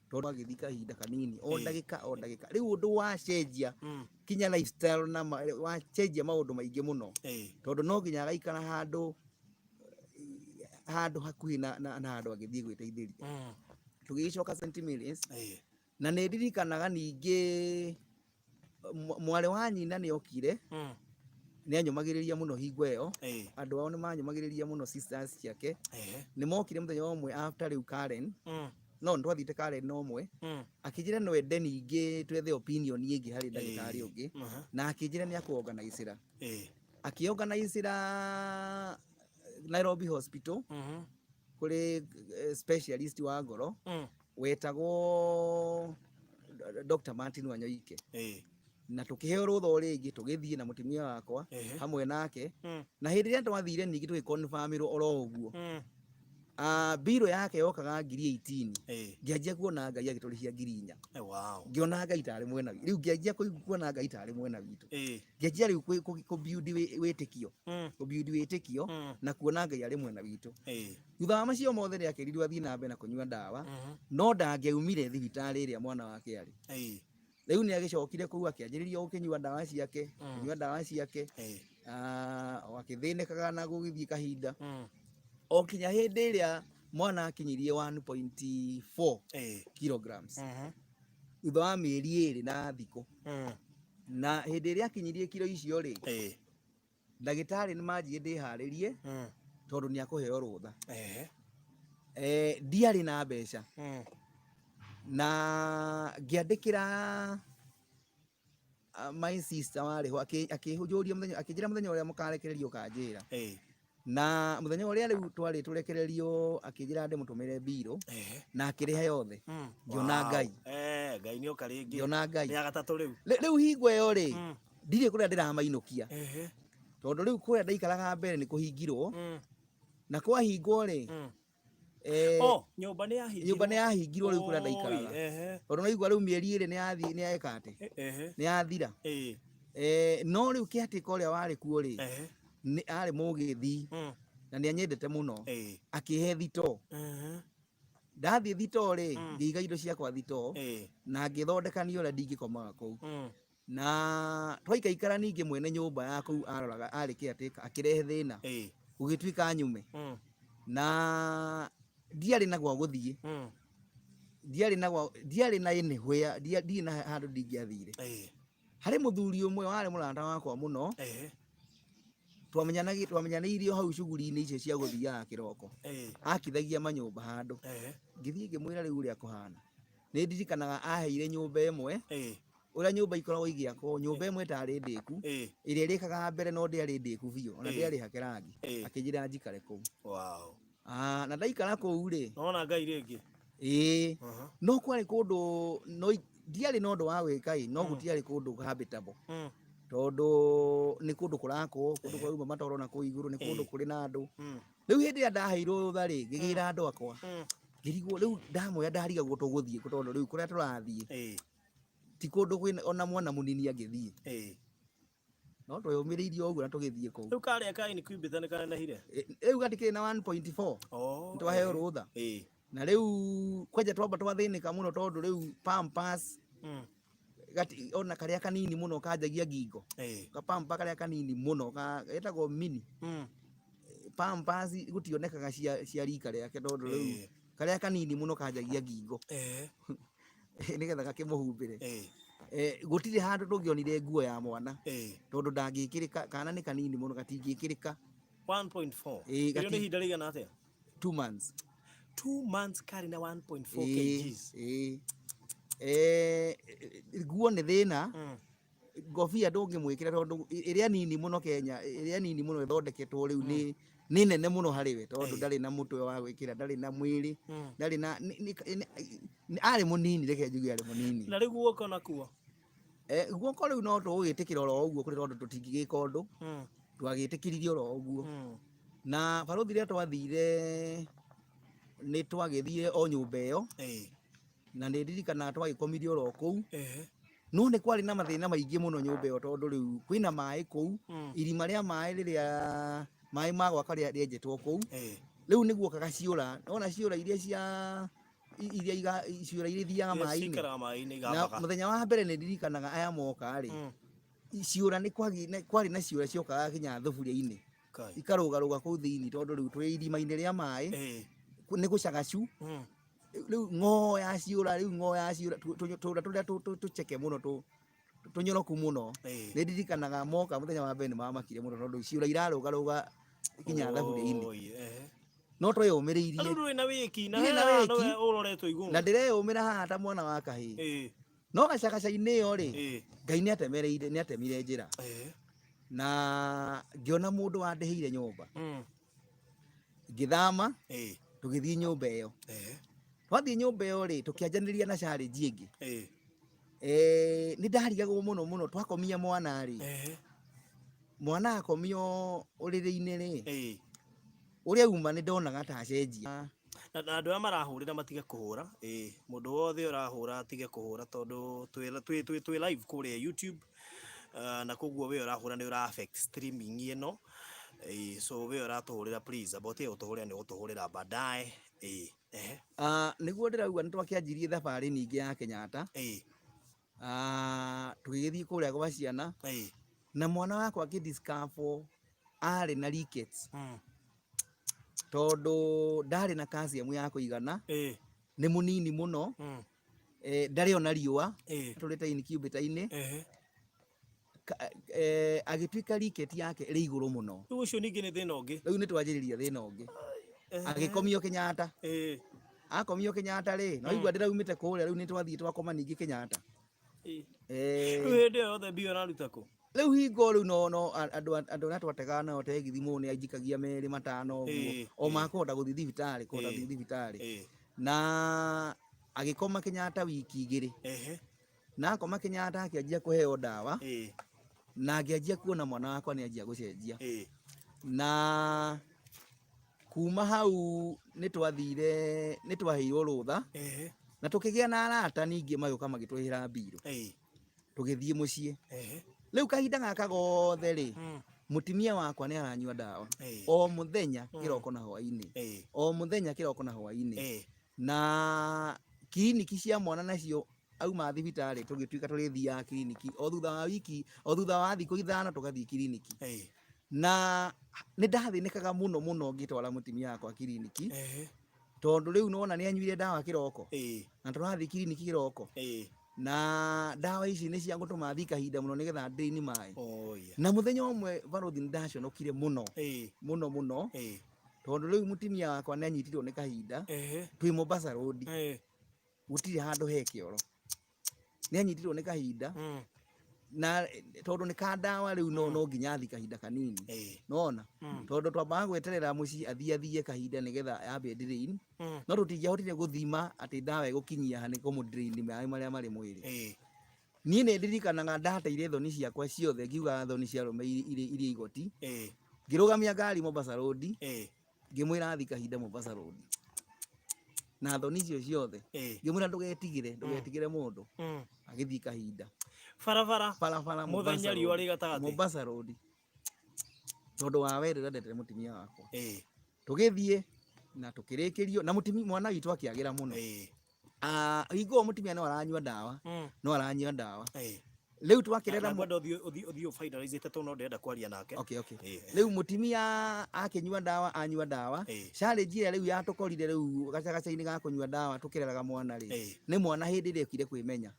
tondu agithii kahinda kanini o ndagika riu undu wa cenjia kinya lifestyle na wa cenjia maundu maingi muno tondu no nginya agaikara handu hakuhi na handu agithii gwiteithiria tugicoka St Mary's na ni ndirikanaga ningi mwari wa nyina ni okire ni anyumagiriria muno hingo iyo andu ao ni manyumagiriria muno sisters ciake ni mokire muthenya umwe after riu Karen no ndwathite Karen no mwe akijira no ende ningi twethe opinion ingi hari ndagitari ungi na akijira ni akuorganizera akiorganizera Nairobi Hospital kuri specialist wa ngoro wetagwo Dr. Martin Wanyoike na tukiheo rutho ringi tugithie na mutimia wakwa hamwe nake na hindi ria twathire ningi tugikonfirmirwo oro uguo biro yake yokaga 18 ngianjia kuona Ngai agiturihia 4,000 wow ngiona Ngai tari mwena riu ngianjia kuona Ngai tari mwena witu ngianjia riu ku build witikio na kuona Ngai ari mwena witu thutha wa macio mothe ri akirirwo athie na mbere na kunyua dawa no ndangeumire thibitari ria mwana wake ari riu ni agicokire kuu akianjiriria gukinyua dawa ciake wakithinikaga na gugithie kahinda o kinya hindi iria mwana akinyirie 1.4 kilograms thutha wa mieri 2 na thiku na hindi iria akinyirie kilo icio ri ndagitari ni manjie ndiharirie tondu ni akuheo rutha ndiari na mbeca na ngiandikira my sister wari ho akihujuria muthenya akijira muthenya uria mukarekererio kanjira na muthenya uria riu twari turekererio akijira ndi mutumire biro na akiriha yothe ngiona Ngai Ngai ni oka ringi ngiona Ngai ya gatatu riu hingo iyo ri ndire kuria ndiramainukia tondu riu kuria ndaikaraga mbere ni kuhingirwo na kwa hingwo ri nyumba ni yahingirwo riu kuria ndaikaraga tondu naigua riu mieri 2 ni yathie ni yaeka ati ni yathira no riu kiatika uria wari kuo ri ni ari mugithi na ni anyendete muno akihe thito ndathie thito ri ngiiga indo ciakwa thito na ngithondekanio uria ndingikomaga kuu na twaikaikara ningi mwene nyumba ya kuu aroraga ari kiatika akirehe thina ugituika nyume na ndiari na gwa guthie ndiari na ine hwea ndi na handu ndingiathire hari muthuri umwe wari muranda wakwa muno twamenyanairio hau shughuli-ini icio cia guthiaga kiroko akithagia manyumba handu ngithie ngimwira riu uria kuhana ni ndirikanaga aheire nyumba imwe uria nyumba ikoragwo igiakwo nyumba imwe tari ndiku iria irikaga mbere no ndiari ndiku biu ona ndiari hakerangi akijira njikare kuu wow na ndaikara kuu ri nona Ngai ringi no kwari kundu no ndiari no ndu wa gwika no gutiari kundu habitable tondu ni kundu kurako kundu kwa uma matoro na kuu iguru ni kundu kuri na andu riu hindi ya ndaheirwo thari ngigira andu akwa ngirigwo riu ndamoya ndarigagwo tuguthie tondu riu kuria turathie ti kundu ona mwana munini angithie no tweyumiriirie uguo na tugithie kuu riu karia kai ni kwibita ni kana nahire riu gatikire na 1.4 twaheo rutha na riu kwaja twamba twathinika muno tondu riu Pampers gati ona karia kanini muno kanjagia ngingo ka pampa karia kanini muno getagwo mini Pampers gutionekaga cia rika riake tondu riu karia kanini muno kanjagia ngingo nigetha gakimuhumbire gutire handu tungionire nguo ya mwana tondu ndangikirika kana ni kanini muno gatingikirika 1.4 iyo ni hinda rigana atia 2 months kari na 1.4 kgs nguo nĩ thĩna ngobia ndũngĩmwĩkĩra tondũ ĩrĩa nini mũno Kenya, ĩrĩa nini mũno ĩthondeketwo rĩu nĩ nene mũno harĩ we tondũ ndarĩ na mũtwe wa gwĩkĩra, ndarĩ na mwĩrĩ, ndarĩ na arĩ mũnini, reke njuge arĩ mũnini. Na rĩu guoko nakuo guoko rĩu no tũgũgĩtĩkĩra oro ũguo kũrĩ tondũ tũtingĩgĩka ũndũ, twagĩtĩkĩririe oro ũguo. Na barothi rĩrĩa twathire nĩ twagĩthire o nyũmba ĩyo na nĩ ndirikanaga twagĩkomirie oro kũu, no nĩ kwarĩ na mathĩna maingĩ mũno nyũmba ĩyo tondũ rĩu kwĩna maĩ kũu, irima rĩa maĩ rĩrĩa maĩ ma gwaka rĩenjetwo kũu, rĩu nĩ guokaga ciũra, nona ciũra iria ciũra iria ithiaga maĩ-inĩ, na mũthenya wa mbere nĩ ndirikanaga aya moka-rĩ, ciũra nĩ kwarĩ na ciũra ciokaga nginya thuburia-inĩ ikarũgarũga kũu thĩinĩ tondũ rĩu twĩ irima-inĩ rĩa maĩ nĩ gũcagacu. Rĩu ng'oo ya ciũra, tũra tũrĩa tũceke mũno, tũnyoroku mũno, nĩ ndirikanaga moka mũthenya wa mbere nĩ mamakire mũno tondũ ciũra irarũgarũga nginya thaburia-inĩ, no tweyũmĩrĩirie na ndĩreyũmĩra haha ta mwana wa kahĩĩ, no gacagaca-inĩ ĩyo-rĩ Ngai nĩ atemire njĩra na ngĩona mũndũ wandĩhĩire nyũmba, ngĩthama tũgĩthiĩ nyũmba ĩyo. Twathiĩ nyũmba ĩyo-rĩ tũkĩanjanĩria na challenge ĩngĩ, nĩ ndarigagwo mũno mũno, twakomia mwana-rĩ, mwana akomio ũrĩrĩ-inĩ-rĩ, ũrĩa uma nĩ ndonaga ta acenjia. Na andũ arĩa marahũrĩra matige kũhũra, mũndũ wothe ũrahũra atige kũhũra tondũ twĩ live kũrĩa YouTube, na koguo we ũrahũra nĩ ũra affect streaming ĩno, so we ũratũhũrĩra please about ĩyo ũtũhũrĩra nĩ ũtũhũrĩra baadaye. Nĩguo ndĩrauga nĩ twakĩanjirie thabarĩ ningĩ ya Kenyatta, tũgĩgĩthiĩ kũrĩa gwa ciana, na mwana wakwa akĩdiscover arĩ na rickets tondũ ndarĩ na calcium ya kũigana, nĩ mũnini mũno, ndarĩ ona riũa, tũrĩ ta incubator-inĩ, agĩtuĩka ricket yake ĩrĩ igũrũ mũno. Rĩu ũcio ningĩ nĩ thĩna ũngĩ, rĩu nĩ twanjĩrĩria thĩna ũngĩ, agĩkomio Kenyatta. Akomio Kenyatta-rĩ, no igua ndĩraumĩte kũrĩa, rĩu nĩ twathiĩ twakoma ningĩ Kenyatta. Rĩu hĩndĩ ĩyo yothe mbia ũraruta kũ? Rĩu hingo rĩu no andũ arĩa twategaga nao tegithi mũndũ nĩ anjikagia merĩ matano ũguo, o makũhota gũthiĩ thibitarĩ, na agĩkoma Kenyatta wiki igĩrĩ, na akoma Kenyatta akĩanjia kũheo ndawa, na ngĩanjia kuona mwana wakwa nĩ anjia gũcenjia, na kuma hau nĩ twaheirwo rũtha, na tũkĩgĩa na arata ningĩ magĩũka magĩtũhĩra mbirũ, tũgĩthiĩ mũciĩ. Rĩu kahinda gaka gothe-rĩ, mũtumia wakwa nĩ aranyua ndawa o mũthenya kĩroko na hwainĩ, o mũthenya kĩroko na hwainĩ, na kiriniki cia mwana nacio auma thibitarĩ tũgĩtuĩka tũrĩthiaga kiriniki o thutha wa wiki, o thutha wa thikũ ithano tũgathiĩ kiriniki, na nĩ ndathĩnĩkaga mũno mũno ngĩtwara mũtumia wakwa kiriniki, tondũ rĩu nĩwona nĩ anyuire ndawa kĩroko, na tũrathiĩ kiriniki kĩroko, na ndawa ici nĩ cia gũtũma thiĩ kahinda mũno nĩgetha drain maĩ, na mũthenya ũmwe barothi nĩ ndaconokire mũno mũno, tondũ rĩu mũtumia wakwa nĩ anyitirwo nĩ kahinda twĩ Mombasa Road, gũtirĩ handũ he kĩoro, nĩ anyitirwo nĩ kahinda, na tondũ nĩ ka ndawa rĩu no nginya athi kahinda kanini, nona tondũ twambaga gweterera mũciĩ athiĩ kahinda nĩgetha yambe drain, no tũtingĩahotire gũthima atĩ ndawa ĩgũkinyia ha nĩ kũmũ drain maĩ marĩa marĩ mwĩrĩ. Niĩ nĩ ndirikanaga ndateire thoni ciakwa ciothe, ngiuga thoni cia rũme iria igoti, ngĩrũgamia ngari Mombasa Road, ngĩmwĩra athi kahinda Mombasa Road, na thoni icio ciothe ngĩmwĩra ndũgetigĩre mũndũ, agĩthiĩ kahinda barabara mũthenya riũa rĩ gatagatĩ Mombasa Road, tondũ wa werĩra ndetire mũtumia wakwa, tũgĩthiĩ na tũkĩrĩkĩrio na mwana witũ akĩagĩra mũno, hingo mũtumia no aranyua ndawa, rĩu twakĩrera ũthiũ finalize tondũ no ndĩrenda kwaria nake. Rĩu mũtumia anyua ndawa, challenge ĩrĩa rĩu yatũkorire rĩu gacagaca-inĩ ga kũnyua ndawa tũkĩreraga mwana rĩ, nĩ mwana hĩndĩ ĩrĩa okire kwĩmenya,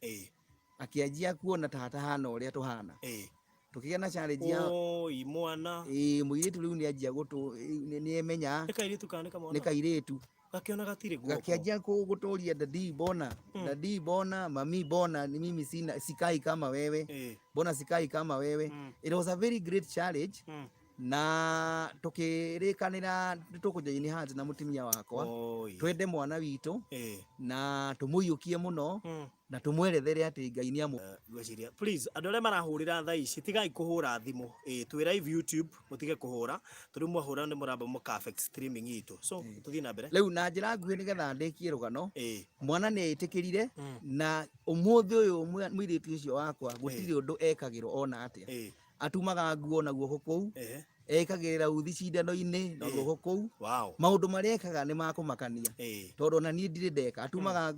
akĩanjia kuona ta hana ũrĩa tũhana, tũkĩgĩa na challenge ya mwana mũirĩtu rĩu nĩ anjia nĩ emenya nĩ kairĩtu gakiona gatire guoko gakianjia kuguturia dadi bona mami bona ni mimi sikai kama wewe bona sikai kama wewe. It was a very great challenge na tukirikanira tukujoini hands na mutimia wakwa twende mwana witu na tumuyukie muno na tumwerethere ati Ngai ni amu gweciria. Please andu aria marahurira thaa ici tigai kuhura thimu twi live YouTube mutige kuhura turi mwahura ni muramba mu perfect streaming itu so tuthii na mbere riu na njira nguhi nigetha ndikie rugano mwana ni aitikirire na umuthi uyu mwiritu ucio wakwa gutiri undu ekagiro ona atia atumaga nguo na guoko kou ekagirira uthi cindano-ini na guoko kou maundu maria ekaga ni makumakania tondu na nie ndire ndeka atumaga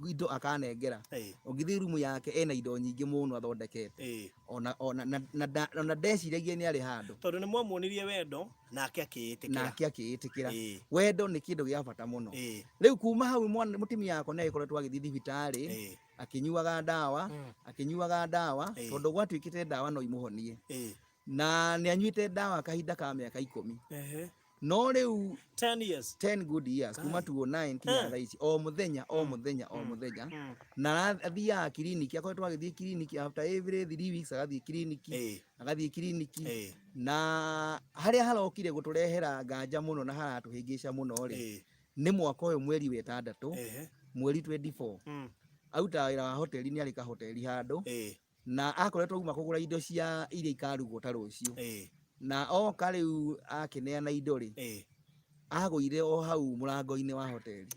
indo akanengera ungithii rumu yake ena indo nyingi muno athondekete ona ndeciragia ni ari handu tondu ni mwamuonirie wendo nake akiitikira wendo ni kindu gia bata muno. Riu kuma hau mutimia yako ni akoretwo agithii thibitari akinyuaga ndawa tondu gwatuikite ndawa no imuhonie na ni anyuite ndawa kahinda ka miaka 10 no riu 10 good years kuma 2009 kinya thaa ici o muthenya na athia kiriniki akoretwo agithii kiriniki after every 3 weeks agathii kiriniki na haria harokire guturehera nganja muno na haratuhingica muno ri ni mwaka uyu mweri wa 6 mweri 24 auta wira wa hoteli ni arika hoteli handu na akoretwo uma kugura indo cia iria ikarugwo ta rucio na oka riu akineana indo ri agwire o hau murango-ini wa hoteli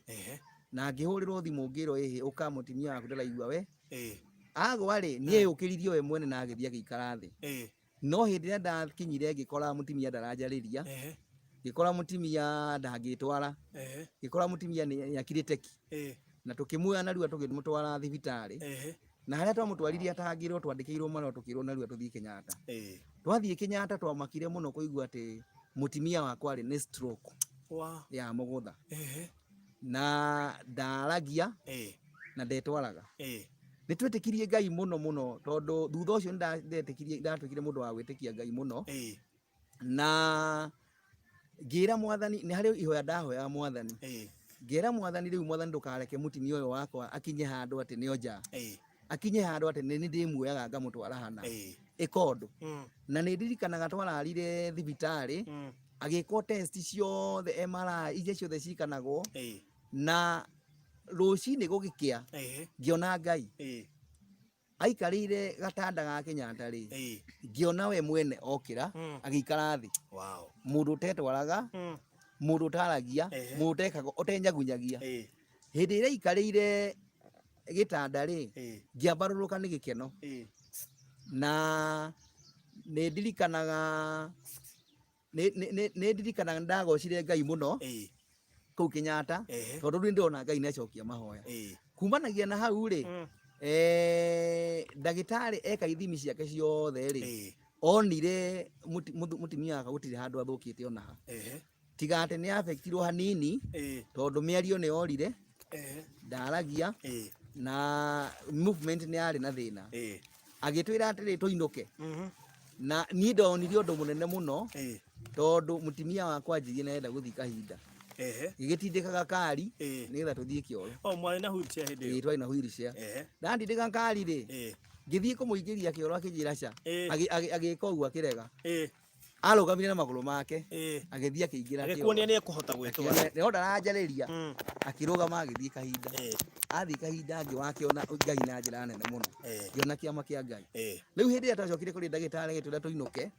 na ngihurirwo thimu ngiro uka mutimia waku ndaraigua we agwa ri nie yukiririo we mwene na agithia gikara thi no hindi ria ndakinyire ngikora mutimia ndaranjariria ngikora mutimia ndangitwara ngikora mutimia ni akirite ki na tukimuoya narua tukimutwara thibitari na haria twamutwaririe atangirwo twandikirwo mara tukirwo narua tuthii Kenyatta twathii Kenyatta twamakire muno kuigua ati mutimia wakwa ri ni stroke ya mugutha na ndaragia na ndetwaraga nitwetikirie Ngai muno tondu thutha ucio ndatuikire mundu wa gwitikia Ngai muno na ngira mwathani ni hario ihoya ndahoya mwathani ngira mwathani riu mwathani ndukareke mutimia uyu wakwa akinye handu ati ni oja akinye handu ati ni ndimuoyaga ngamutwara hana ikondo na ni ndirikanaga twararire thibitari agikwo test ciothe MRI ije ciothe cikanagwo na rucini gugikia ngiona Ngai aikarire gatanda ga Kenyatta ri ngiona we mwene okira agikara thi mundu tetwaraga mundu taragia mundu tekaga utenyagunyagia hindi ira ikarire gitanda ri ngiambaruruka ni gikeno na ni ndirikanaga ndagocire Ngai muno kuu Kenyatta tondu ri ndona Ngai ni acokia mahoya kumanagia na hau ri ndagitari eka ithimi ciake ciothe ri onire mutimia waka gutire handu athukite ona ha tiga ati ni affectirwo hanini tondu miario ni orire ndaragia na movement ni ari na thina agitwira atiri tuinuke na ni ndonire undu munene muno tondu mutimia wakwa njigi na enda guthii kahinda gigitindikaga kari nigetha tuthii kioro mwari na wheelchair hindi twari na wheelchair ndandindika kari ri ngithii kumuingiria kioro akinjira ca agika uguo akirega arugamire na maguru make agithii akiingira kioro agikuonia ni ekuhota gwitwara no ndaranjariria akirugama agithii kahinda athii kahinda ngi wakiona Ngai na njira nene muno ngiona kiama kia Ngai riu hindi atacokire kuri ndagitari agitwira tuinuke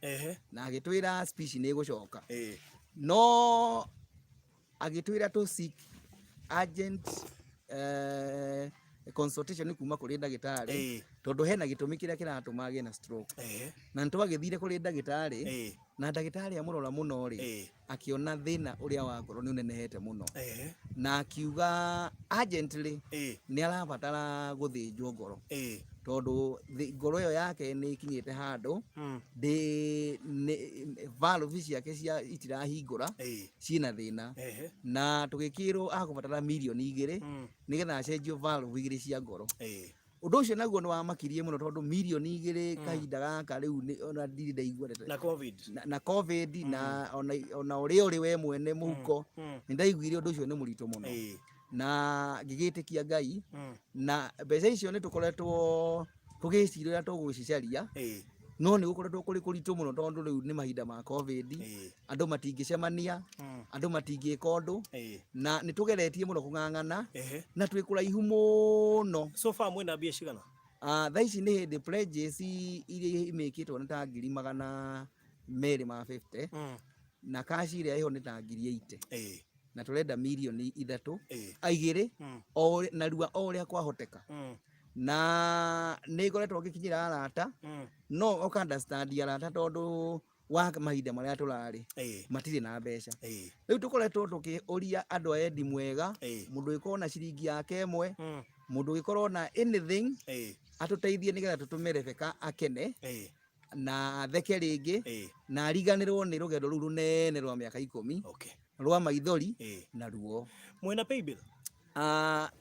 na agitwira speech ni gucoka no agitwira tu seek urgent consultation kuma kuri ndagitari tondu hena gitumi kiria kiratuma age na stroke na ntwagithire kuri ndagitari na ndagitari amurora muno ri akiona thina uria wa ngoro ni unenehete muno na akiuga urgently ni arabatara guthinjwo ngoro tondu ngoro iyo yake ni ikinyite handu valve ciake cia itirahingura ciina thina na tugikirwo akubatara milioni 2 nigetha acenjio valve 2 cia ngoro Undu ucio naguo ni wamakirie muno tondu milioni 2 kahinda gaka riu ni ona ndiri ndaigua na covid na ona uri we mwene muhuko ni ndaiguire undu ucio ni muritu muno na ngigitikia Ngai na mbeca icio ni tukoretwo tugiciria tugucicaria no ni gukoretwo kuri kuritu muno tondu riu ni mahinda ma covid andu matingicemania andu matingika undu na ni tugeretie muno kung'ang'ana na twi kuraihu muno. So far mwina mbia cigana? Thaa ici ni hindi pledges iria imikitwo ni ta 250 na cash iria iho ni ta 80 na turenda milioni 3 aigire narua o uria kwahoteka na ni ngoretwo ngikinyira arata no oka understand arata tondu wa mahinda maria turari matire na mbeca riu tukoretwo tukiuria andu endi mwega mundu ikorwo na ciringi yake imwe mundu ikorwo na anything atuteithie nigetha tutume Rebecca akene na theke ringi na ariganirwo ni rugendo ruru runene rwa miaka 10 rwa maithori na ruo. Mwena pay bill?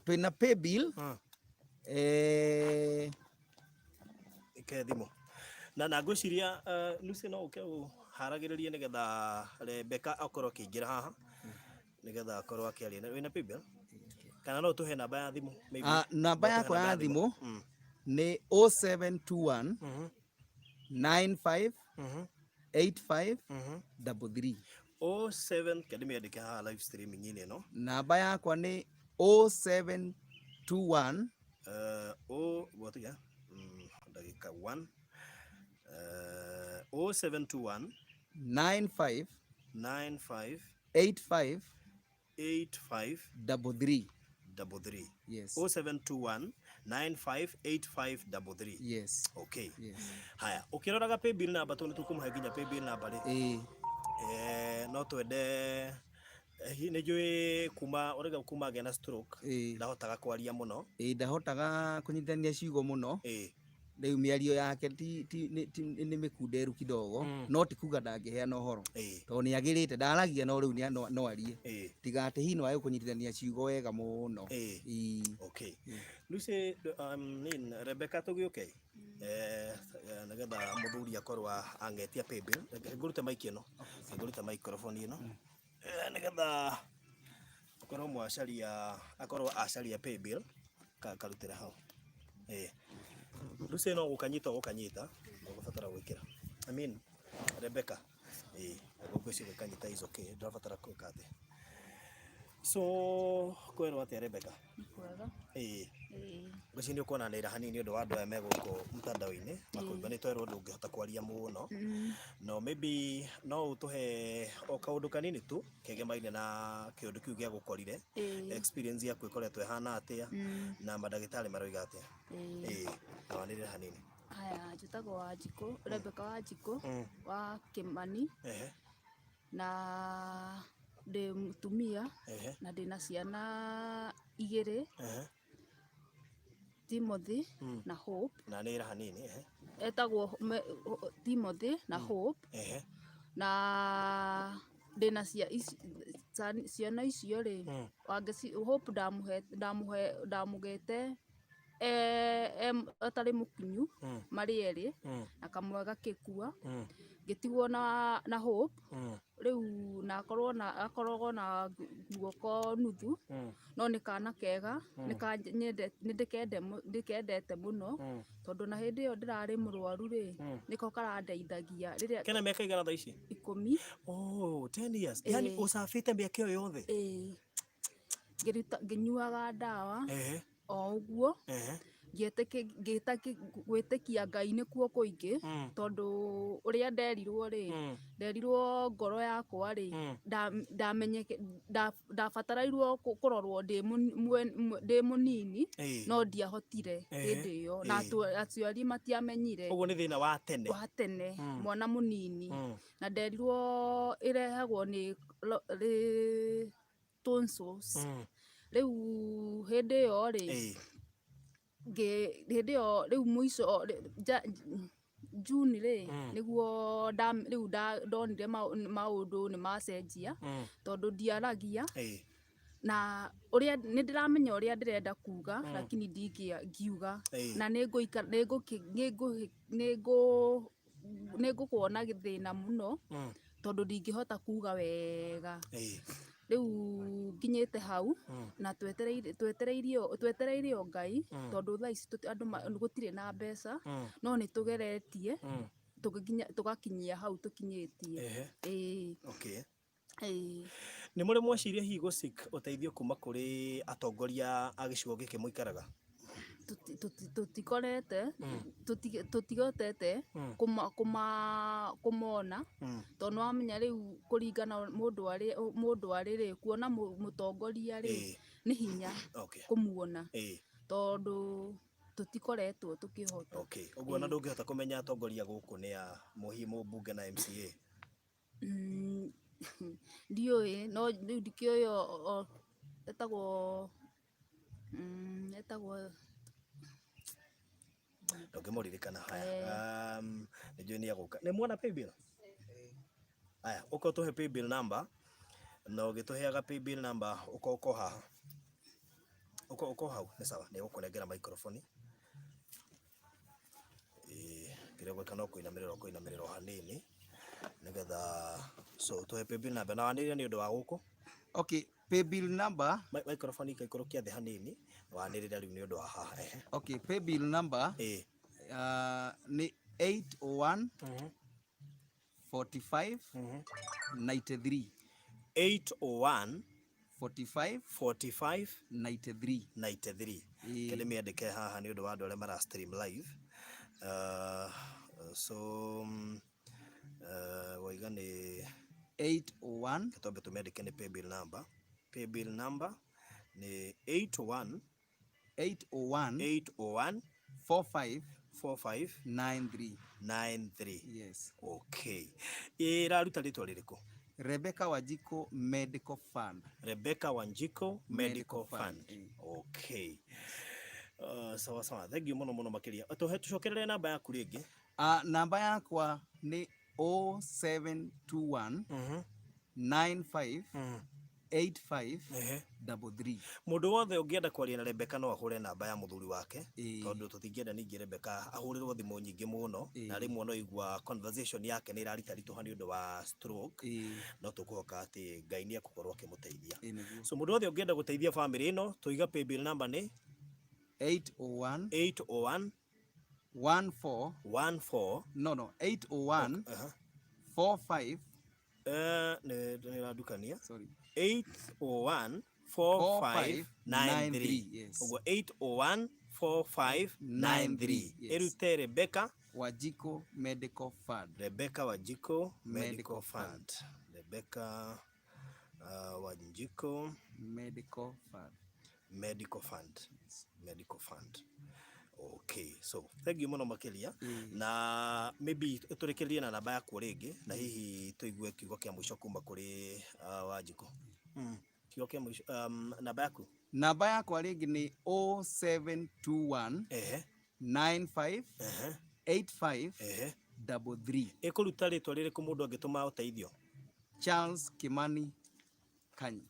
Twina pay bill thimo na ngwiciria Lucy no uke haragiririe nigetha Rebecca akorwo akiingira haha nigetha akorwo akiaria. Wina pay bill kana no tuhe namba ya thimu? Namba yakwa ya thimu ni 0721 95 85 33 07 kadimi andike ha live streaming ini no. Namba yakwa ni 0721 what ya dakika 1 0721 95 85 33. Yes. 0721 958533. Yes. Okay. Yes. Haya, ukiroraga pay bill namba tu nitukumuhe nginya pay bill namba ri. No twende ni njui kuma urega kuma gena stroke ndahotaga kwaria muno ndahotaga kunyitania ciugo muno riu miario yake ni mikunderu kidogo no tikuga ndangiheana uhoro tondu ni agirite ndaragia no riu no arie tiga ati hino ayo kunyitithania ciugo wega muno. Okay. Lucy Rebecca tugiuke nigetha muthuri akorwa angetia pay bill ngurute mic ino ngurute microphone ino nigetha akorwo mwacaria akorwo acaria pay bill karutira hau. Lucy no gukanyita no gubatara gwikira Rebecca gukwisi gukanyita is okay ndabatara kwika ati so kwero ati Rebecca kwega guci ni ukona nira hanini undu wa andu aya me guko mtandao-ini makuiba ni twerwo ndungihota kwaria muno no maybe no utuhe o kaundu kanini tu kegemaine na kiundu kiu gia gukorire experience yaku ikoretwo ihana atia na madagitari maroiga atia na wanirira hanini. Haya, njitagwo Wanjiku, Rebecca Wanjiku wa Kimani na ndi mutumia na ndina ciana 2 Timothy na Hope na nira hanini etagwo Timothy na Hope na ndina ciana icio ri Hope ndamugete atari mukinyu mari eri na kamwe gakikua gitigwo na Hope riu na akorwo na guoko nuthu no ni kana kega ndikendete muno tondu na hindi iyo ndirari murwaru ri niko karandeithagia riria kena miaka igana thaa ici 10. 10 years yani usafite miaka iyo yothe nginyuaga ndawa o uguo gwitikia Ngai nikuo kuingi tondu uria nderirwo ngoro yakwa ri ndamenyeke ndabatarairwo kurorwo ndi munini no ndiahotire hindi iyo na aciari matiamenyire. Uguo ni thina wa tene mwana munini na nderirwo irehagwo ni tonsils riu hindi iyo ri riu muico June ri niguo riu ndonire maundu ni macenjia tondu ndiaragia na uria ni ndiramenya uria ndirenda kuga lakini ndingiuga na nigukuona githina muno tondu ndingihota kuga wega riu nginyite hau na twetereire o Ngai tondu thaa ici andu gutire na mbeca no ni tugeretie tugakinyia hau tukinyitie okay ni muri mweciria hihi guseek uteithio kuma kuri atongoria a gicigo giki muikaraga tutigotete kumona tondu wamenya riu kuringana mundu ari kuona mutongoria ri ni hinya kumuona tondu tutikoretwo tukihota uguo na ndungihota kumenya atongoria guku ni a muhimu bunge na MCA ndioi no ndikioyo etagwo ndongimuririkana haya nijue ni aguka ni mwana paybill haya uko tuhe paybill number no gituheaga paybill number uko haha uko hau ni sawa ni gukunengera microphone kirego kana kuinamiriro hanini nigetha so tuhe paybill number na wanire ni undu wa guku okay paybill number microphone ikaikurukia thi hanini wanirira riu ni undu wa haha okay paybill number ni 801 45 93 801 45 93 kende miandike haha ni undu wa andu aria mara stream live so waiga ni 801 kitombe tumeandike ni paybill number ni 801 45 93 yes okay iraruta ritwa ririku Rebecca Wanjiku Medical Fund okay sawa thank you muno makiria tucokerere namba yaku ringi namba yakwa ni 0721 95 8533 mundu wothe ungienda kwaria na Rebecca no ahure namba ya muthuri wake tondu tutingienda ningi Rebecca ahurirwo thimu nyingi muno na rimwe no igwa conversation yake ni irarita rituha ni undu wa stroke no tukuhoka ati Ngai ni akukorwo akimuteithia so mundu wothe ungienda guteithia family ino tuiga paybill number ni 801 45 niradukania 801 4593 uguo 801 4593 irute Rebecca Wanjiku Medical Fund Rebecca Wanjiku Medical Fund okay so thank you muno makiria na maybe turekerie na namba yaku ringi na hihi tuigue kiugo kia mwisho kuma kuri Wanjiku kiugo kia mwisho namba yakwa ringi ni 0721 95 85 33 ikuruta ritwa ririku mundu angituma uteithio Charles Kimani Kanyi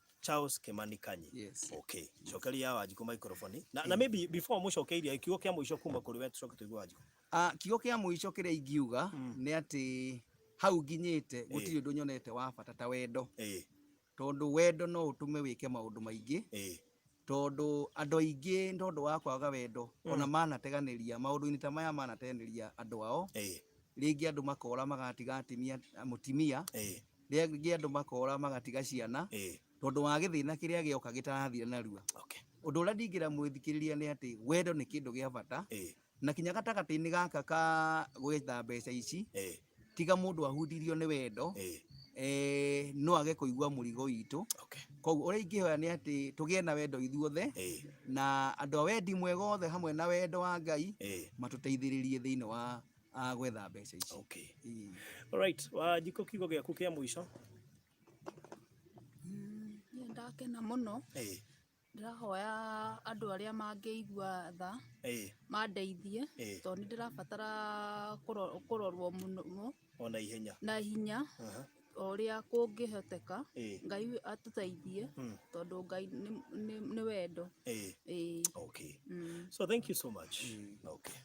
yes okay cokeria Wanjiku microphone na maybe before mucokeiria kiugo kia mwisho kuma kuri we tucoke tuigue Wanjiku kiugo kia mwisho kiria ingiuga ni ati hau nginyite gutiri undu nyonete wa bata ta wendo tondu wendo no utume wike maundu maingi tondu andu aingi tondu wa kwaga wendo ona manateganiria maundu-ini ta maya manateganiria andu ao ringi andu makora magatiga atimia mutimia ringi andu makora magatiga ciana tondu wa githina kiria gioka gitarathira narua undu uria ndingira mwithikiriria ni ati wendo ni kindu gia bata na kinya gatagati-ini gaka ka gwetha mbeca ici tiga mundu ahundirio ni wendo no age kuigua murigo witu koguo uria ingihoya ni ati tugie na wendo ithuothe na andu a wendi mwega othe hamwe na wendo wa Ngai matuteithiririe thiini wa gwetha mbeca ici alright Wanjiku kiugo giaku kia mwisho ndakena muno ndirahoya andu aria mangeigua tha mandeithie tondu ndirabatara kurorwo muno ona ihenya na hinya oria kungihoteka Ngai atuteithie tondu Ngai ni wendo. Okay. So thank you so much. Okay.